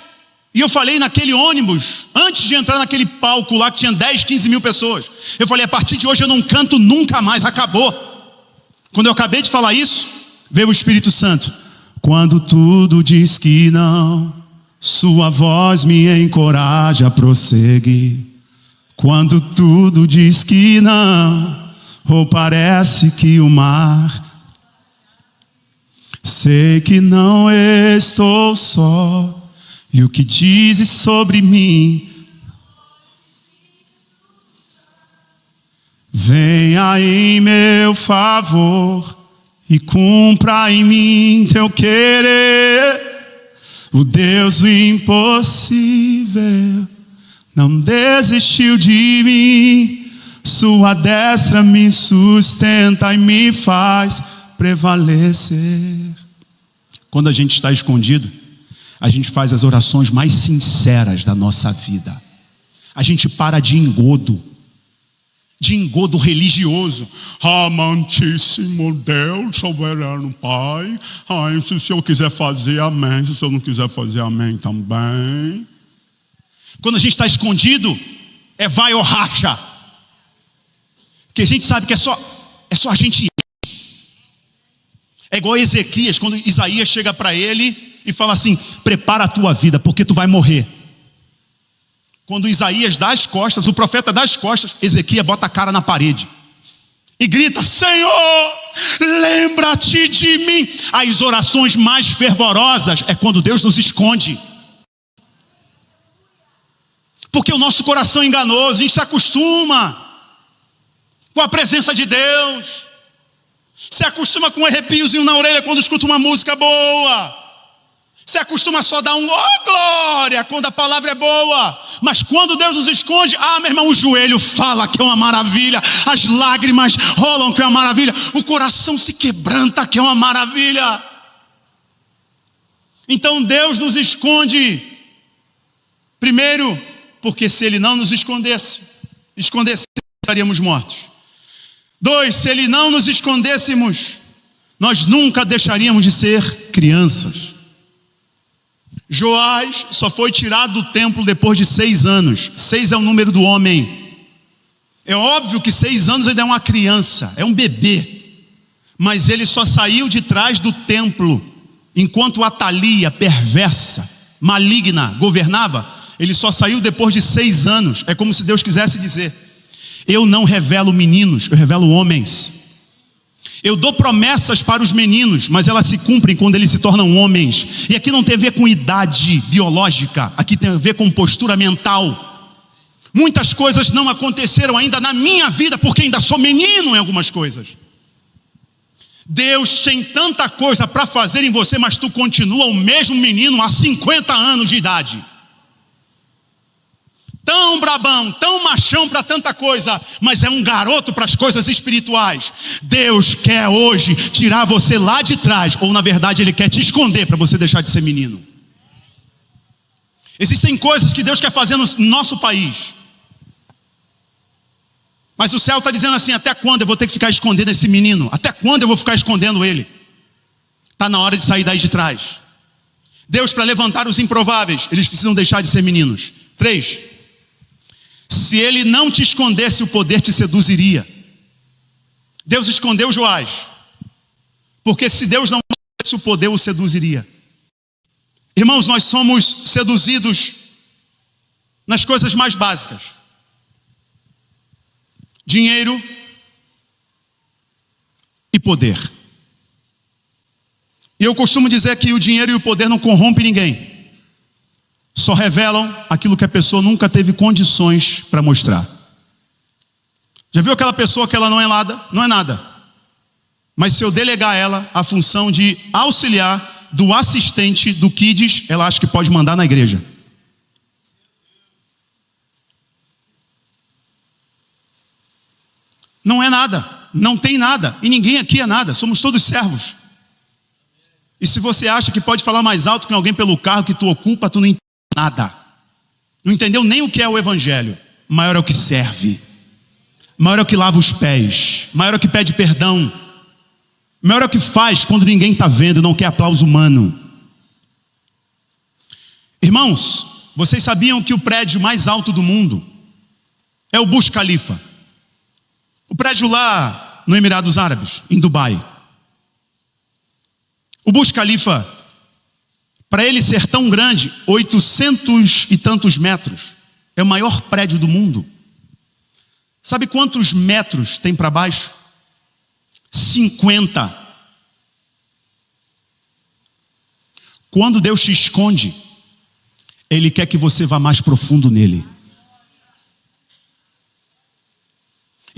E eu falei naquele ônibus, antes de entrar naquele palco lá que tinha 10, 15 mil pessoas. Eu falei, a partir de hoje eu não canto nunca mais, acabou. Quando eu acabei de falar isso, veio o Espírito Santo. Quando tudo diz que não, sua voz me encoraja a prosseguir. Quando tudo diz que não, ou parece que o mar... Sei que não estou só, e o que dizes sobre mim, venha em meu favor e cumpra em mim teu querer. O Deus do impossível não desistiu de mim, sua destra me sustenta e me faz prevalecer. Quando a gente está escondido, a gente faz as orações mais sinceras da nossa vida. A gente para de engodo religioso. Amantíssimo Deus, soberano Pai, se o Senhor quiser fazer, amém. Se o Senhor não quiser fazer, amém também. Quando a gente está escondido, é vai ou racha. Porque a gente sabe que é só a gente. É igual Ezequias, quando Isaías chega para ele e fala assim, prepara a tua vida, porque tu vai morrer. Quando Isaías dá as costas, o profeta dá as costas, Ezequias bota a cara na parede e grita, Senhor, lembra-te de mim. As orações mais fervorosas é quando Deus nos esconde. Porque o nosso coração é enganoso, a gente se acostuma com a presença de Deus. Se acostuma com um arrepiozinho na orelha quando escuta uma música boa. Se acostuma só a dar um oh glória quando a palavra é boa. Mas quando Deus nos esconde, meu irmão, o joelho fala que é uma maravilha. As lágrimas rolam que é uma maravilha. O coração se quebranta que é uma maravilha. Então Deus nos esconde. Primeiro, porque se Ele não nos escondesse, estaríamos mortos. 2, se Ele não nos escondêssemos, nós nunca deixaríamos de ser crianças. Joás só foi tirado do templo depois de 6 anos. 6 é o número do homem. É óbvio que 6 anos ainda é uma criança, é um bebê. Mas ele só saiu de trás do templo enquanto Atalia, perversa, maligna, governava. Ele só saiu depois de 6 anos. É como se Deus quisesse dizer, eu não revelo meninos, eu revelo homens. Eu dou promessas para os meninos, mas elas se cumprem quando eles se tornam homens. E aqui não tem a ver com idade biológica, aqui tem a ver com postura mental. Muitas coisas não aconteceram ainda na minha vida, porque ainda sou menino em algumas coisas. Deus tem tanta coisa para fazer em você, mas tu continua o mesmo menino há 50 anos de idade. Tão brabão, tão machão para tanta coisa, mas é um garoto para as coisas espirituais. Deus quer hoje tirar você lá de trás, ou na verdade Ele quer te esconder para você deixar de ser menino. Existem coisas que Deus quer fazer no nosso país, mas o céu está dizendo assim, até quando eu vou ter que ficar escondendo esse menino? Até quando eu vou ficar escondendo ele? Está na hora de sair daí de trás. Deus, para levantar os improváveis, eles precisam deixar de ser meninos. 3, se Ele não te escondesse, o poder te seduziria. Deus escondeu Joás, porque se Deus não escondesse, o poder o seduziria. Irmãos, nós somos seduzidos nas coisas mais básicas. Dinheiro e poder. E eu costumo dizer que o dinheiro e o poder não corrompem ninguém. Só revelam aquilo que a pessoa nunca teve condições para mostrar. Já viu aquela pessoa que ela não é nada? Não é nada. Mas se eu delegar a ela a função de auxiliar, do assistente, do kids, ela acha que pode mandar na igreja. Não é nada, não tem nada, e ninguém aqui é nada, somos todos servos. E se você acha que pode falar mais alto que alguém pelo carro que tu ocupa, tu não entende nada. Não entendeu nem o que é o evangelho. Maior é o que serve, maior é o que lava os pés, maior é o que pede perdão, maior é o que faz quando ninguém está vendo e não quer aplauso humano. Irmãos, vocês sabiam que o prédio mais alto do mundo é o Burj Khalifa? O prédio lá no Emirados Árabes, em Dubai. O Burj Khalifa, para ele ser tão grande, 800 e tantos metros, é o maior prédio do mundo. Sabe quantos metros tem para baixo? 50. Quando Deus te esconde, Ele quer que você vá mais profundo nele.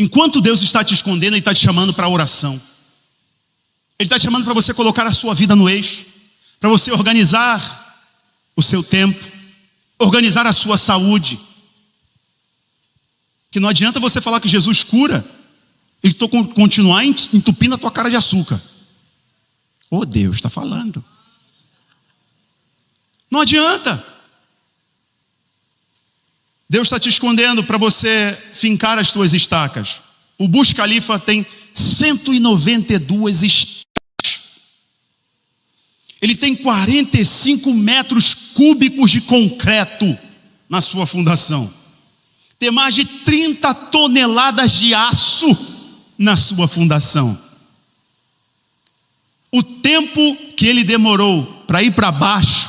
Enquanto Deus está te escondendo, Ele está te chamando para a oração. Ele está te chamando para você colocar a sua vida no eixo, para você organizar o seu tempo, organizar a sua saúde. Que não adianta você falar que Jesus cura e continuar entupindo a tua cara de açúcar. Oh, Deus está falando. Não adianta. Deus está te escondendo para você fincar as tuas estacas. O Burj Khalifa tem 192 estacas. Ele tem 45 metros cúbicos de concreto na sua fundação. Tem mais de 30 toneladas de aço na sua fundação. O tempo que ele demorou para ir para baixo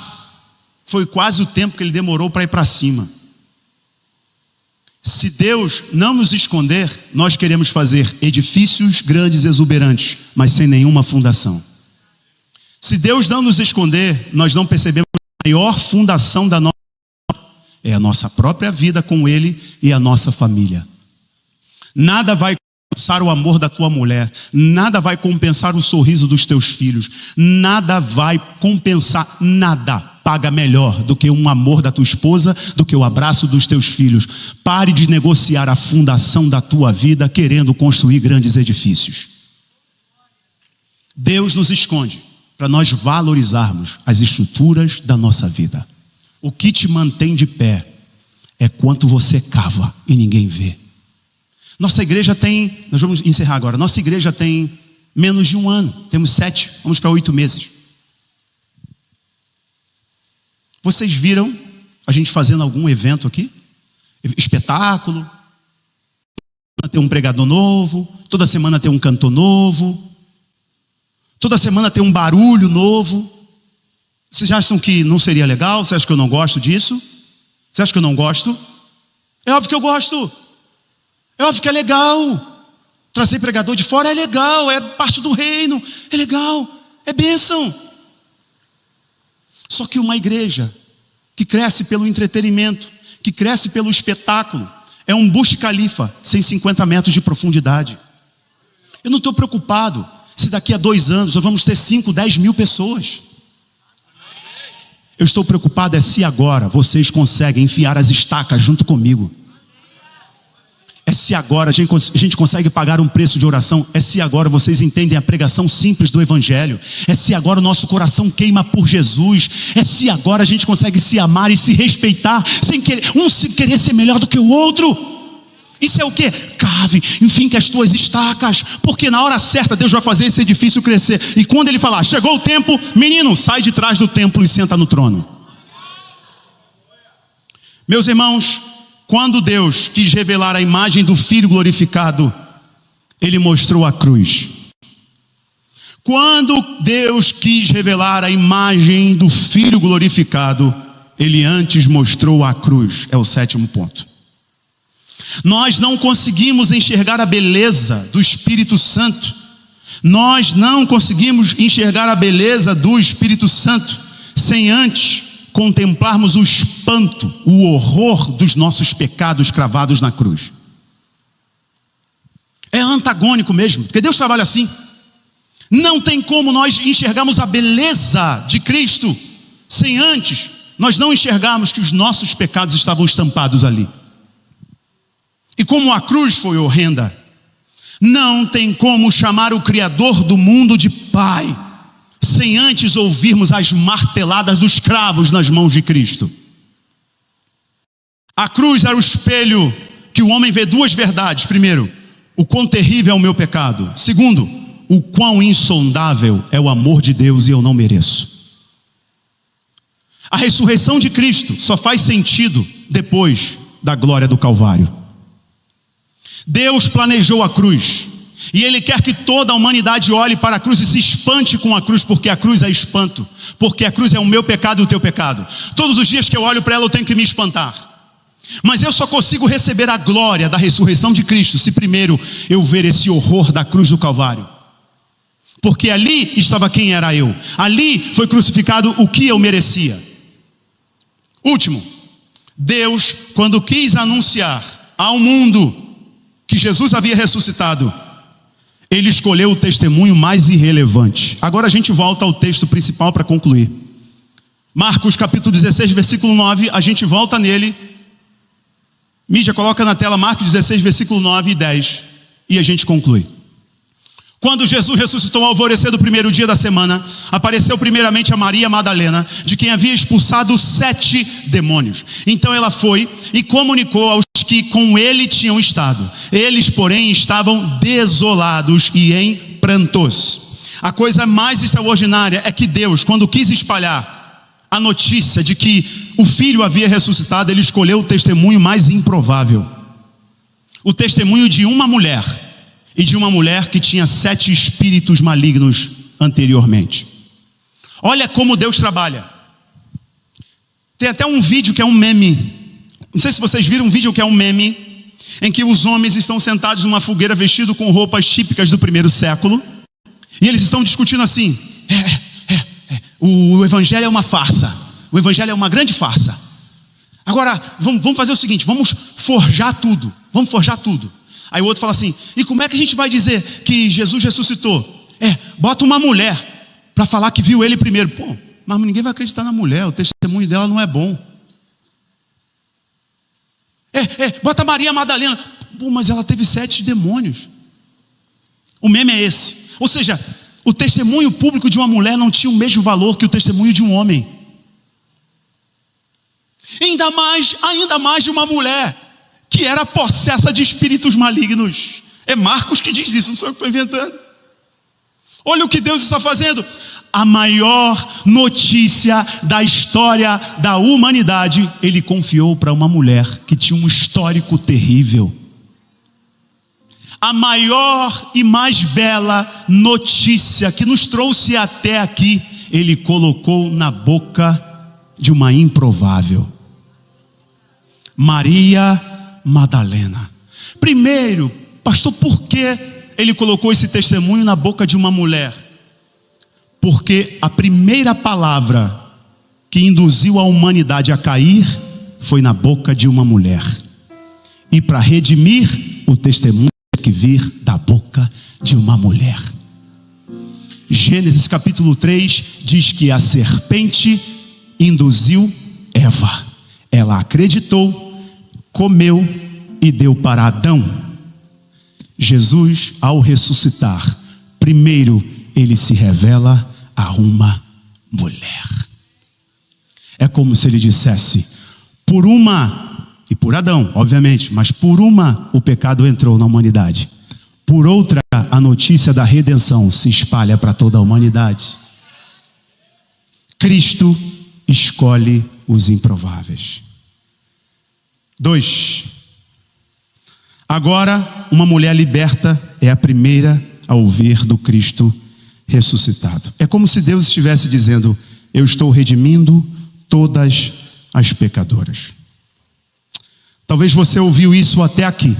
foi quase o tempo que ele demorou para ir para cima. Se Deus não nos esconder, nós queremos fazer edifícios grandes e exuberantes, mas sem nenhuma fundação. Se Deus não nos esconder, nós não percebemos que a maior fundação da nossa vida é a nossa própria vida com Ele e a nossa família. Nada vai compensar o amor da tua mulher, nada vai compensar o sorriso dos teus filhos, nada vai compensar, nada paga melhor do que um amor da tua esposa, do que o abraço dos teus filhos. Pare de negociar a fundação da tua vida querendo construir grandes edifícios. Deus nos esconde para nós valorizarmos as estruturas da nossa vida. O que te mantém de pé é quanto você cava e ninguém vê. Nossa igreja tem, nós vamos encerrar agora, nossa igreja tem menos de um ano, temos 7, vamos para 8 meses. Vocês viram a gente fazendo algum evento aqui? Espetáculo? Tem um pregador novo, toda semana tem um cantor novo, toda semana tem um barulho novo. Vocês acham que não seria legal? Você acha que eu não gosto disso? Você acha que eu não gosto? É óbvio que eu gosto. É óbvio que é legal. Trazer pregador de fora é legal, é parte do reino, é legal, é bênção. Só que uma igreja que cresce pelo entretenimento, que cresce pelo espetáculo, é um Burj Khalifa sem 50 metros de profundidade. Eu não estou preocupado se daqui a 2 anos nós vamos ter 5, 10 mil pessoas. Eu estou preocupado é se agora vocês conseguem enfiar as estacas junto comigo. É se agora a gente consegue pagar um preço de oração. É se agora vocês entendem a pregação simples do Evangelho. É se agora o nosso coração queima por Jesus. É se agora a gente consegue se amar e se respeitar, sem querer, sem querer ser melhor do que o outro. Isso é o quê? Cave, enfinque as tuas estacas, porque na hora certa Deus vai fazer esse edifício crescer. E quando Ele falar, chegou o tempo, menino, sai de trás do templo e senta no trono. Meus irmãos, quando Deus quis revelar a imagem do Filho glorificado, Ele mostrou a cruz. Quando Deus quis revelar a imagem do Filho glorificado, Ele antes mostrou a cruz. É o 7º ponto. Nós não conseguimos enxergar a beleza do Espírito Santo Nós não conseguimos enxergar a beleza do Espírito Santo sem antes contemplarmos o espanto, o horror dos nossos pecados cravados na cruz. É antagônico mesmo, porque Deus trabalha assim. Não tem como nós enxergarmos a beleza de Cristo sem antes nós não enxergarmos que os nossos pecados estavam estampados ali. E como a cruz foi horrenda, não tem como chamar o Criador do mundo de Pai sem antes ouvirmos as marteladas dos cravos nas mãos de Cristo. A cruz era o espelho que o homem vê duas verdades. Primeiro, o quão terrível é o meu pecado. Segundo, o quão insondável é o amor de Deus e eu não mereço. A ressurreição de Cristo só faz sentido depois da glória do Calvário. Deus planejou a cruz e Ele quer que toda a humanidade olhe para a cruz e se espante com a cruz, porque a cruz é espanto, porque a cruz é o meu pecado e o teu pecado. Todos os dias que eu olho para ela eu tenho que me espantar. Mas eu só consigo receber a glória da ressurreição de Cristo se primeiro eu ver esse horror da cruz do Calvário. Porque ali estava quem era eu. Ali foi crucificado o que eu merecia. Último, Deus, quando quis anunciar ao mundo que Jesus havia ressuscitado, Ele escolheu o testemunho mais irrelevante. Agora a gente volta ao texto principal para concluir. Marcos capítulo 16, versículo 9, a gente volta nele. Mídia, coloca na tela Marcos 16, versículo 9 e 10, e a gente conclui. Quando Jesus ressuscitou ao alvorecer do primeiro dia da semana, apareceu primeiramente a Maria Madalena, de quem havia expulsado 7 demônios. Então ela foi e comunicou aos que com ele tinham estado. Eles, porém, estavam desolados e em prantos. A coisa mais extraordinária é que Deus, quando quis espalhar a notícia de que o Filho havia ressuscitado, Ele escolheu o testemunho mais improvável. O testemunho de uma mulher. E de uma mulher que tinha 7 espíritos malignos anteriormente. Olha como Deus trabalha. Tem até um vídeo que é um meme. Não sei se vocês viram um vídeo que é um meme, em que os homens estão sentados numa fogueira vestidos com roupas típicas do primeiro século. E eles estão discutindo assim: o evangelho é uma farsa. O evangelho é uma grande farsa. Agora, vamos fazer o seguinte, vamos forjar tudo. Vamos forjar tudo. Aí o outro fala assim: e como é que a gente vai dizer que Jesus ressuscitou? Bota uma mulher para falar que viu ele primeiro. Pô, mas ninguém vai acreditar na mulher, o testemunho dela não é bom. Bota Maria Madalena. Pô, mas ela teve 7 demônios. O meme é esse. Ou seja, o testemunho público de uma mulher não tinha o mesmo valor que o testemunho de um homem. Ainda mais de uma mulher que era possessa de espíritos malignos. É Marcos que diz isso, não sou eu que estou inventando. Olha o que Deus está fazendo. A maior notícia da história da humanidade, Ele confiou para uma mulher que tinha um histórico terrível. A maior e mais bela notícia que nos trouxe até aqui, Ele colocou na boca de uma improvável. Maria Madalena. Primeiro, pastor, por que Ele colocou esse testemunho na boca de uma mulher? Porque a primeira palavra que induziu a humanidade a cair foi na boca de uma mulher. E para redimir, o testemunho tem que vir da boca de uma mulher. Gênesis capítulo 3 diz que a serpente induziu Eva. Ela acreditou, comeu e deu para Adão. Jesus, ao ressuscitar, primeiro Ele se revela a uma mulher. É como se Ele dissesse: por uma, e por Adão, obviamente, mas por uma o pecado entrou na humanidade. Por outra, a notícia da redenção se espalha para toda a humanidade. Cristo escolhe os improváveis. 2. Agora, uma mulher liberta é a primeira a ouvir do Cristo ressuscitado. É como se Deus estivesse dizendo: eu estou redimindo todas as pecadoras. Talvez você ouviu isso até aqui.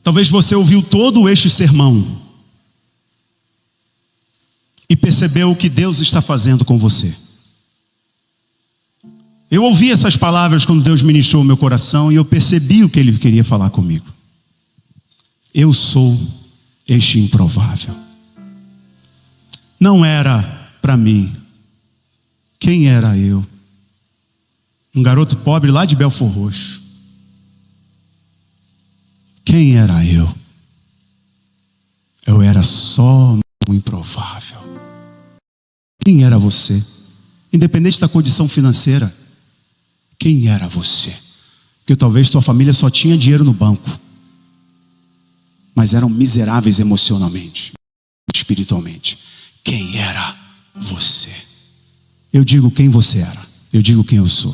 Talvez você ouviu todo este sermão e percebeu o que Deus está fazendo com você. Eu ouvi essas palavras quando Deus ministrou o meu coração e eu percebi o que Ele queria falar comigo. Eu sou este improvável. Não era para mim. Quem era eu? Um garoto pobre lá de Belford Roxo. Quem era eu? Eu era só um improvável. Quem era você? Independente da condição financeira. Quem era você? Porque talvez tua família só tinha dinheiro no banco, mas eram miseráveis emocionalmente, espiritualmente. Quem era você? Eu digo quem você era. Eu digo quem eu sou.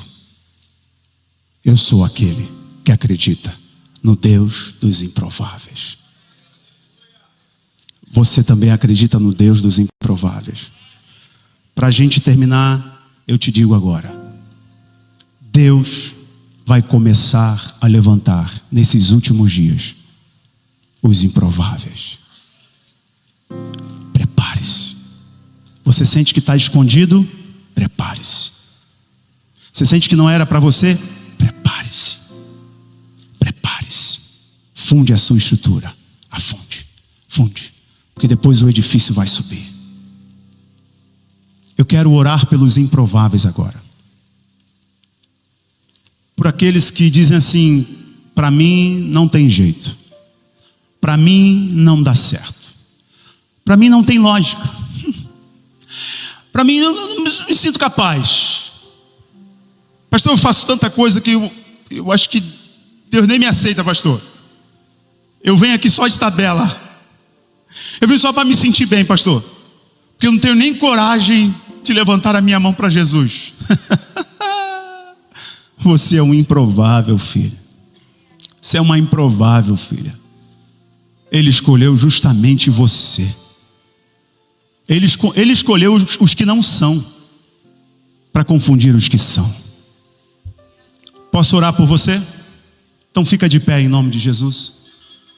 Eu sou aquele que acredita no Deus dos improváveis. Você também acredita no Deus dos improváveis. Para a gente terminar, eu te digo agora. Deus vai começar a levantar nesses últimos dias os improváveis. Prepare-se. Você sente que está escondido? Prepare-se. Você sente que não era para você? Prepare-se. Prepare-se. Funde a sua estrutura. Afunde. Funde. Porque depois o edifício vai subir. Eu quero orar pelos improváveis agora. Por aqueles que dizem assim: para mim não tem jeito. Para mim não dá certo. Para mim não tem lógica. Para mim eu não me sinto capaz. Pastor, eu faço tanta coisa que eu acho que Deus nem me aceita, pastor. Eu venho aqui só de tabela. Eu venho só para me sentir bem, pastor. Porque eu não tenho nem coragem de levantar a minha mão para Jesus. Você é um improvável, filho. Você é uma improvável, filha. Ele escolheu justamente você. Ele escolheu os que não são, para confundir os que são. Posso orar por você? Então fica de pé em nome de Jesus.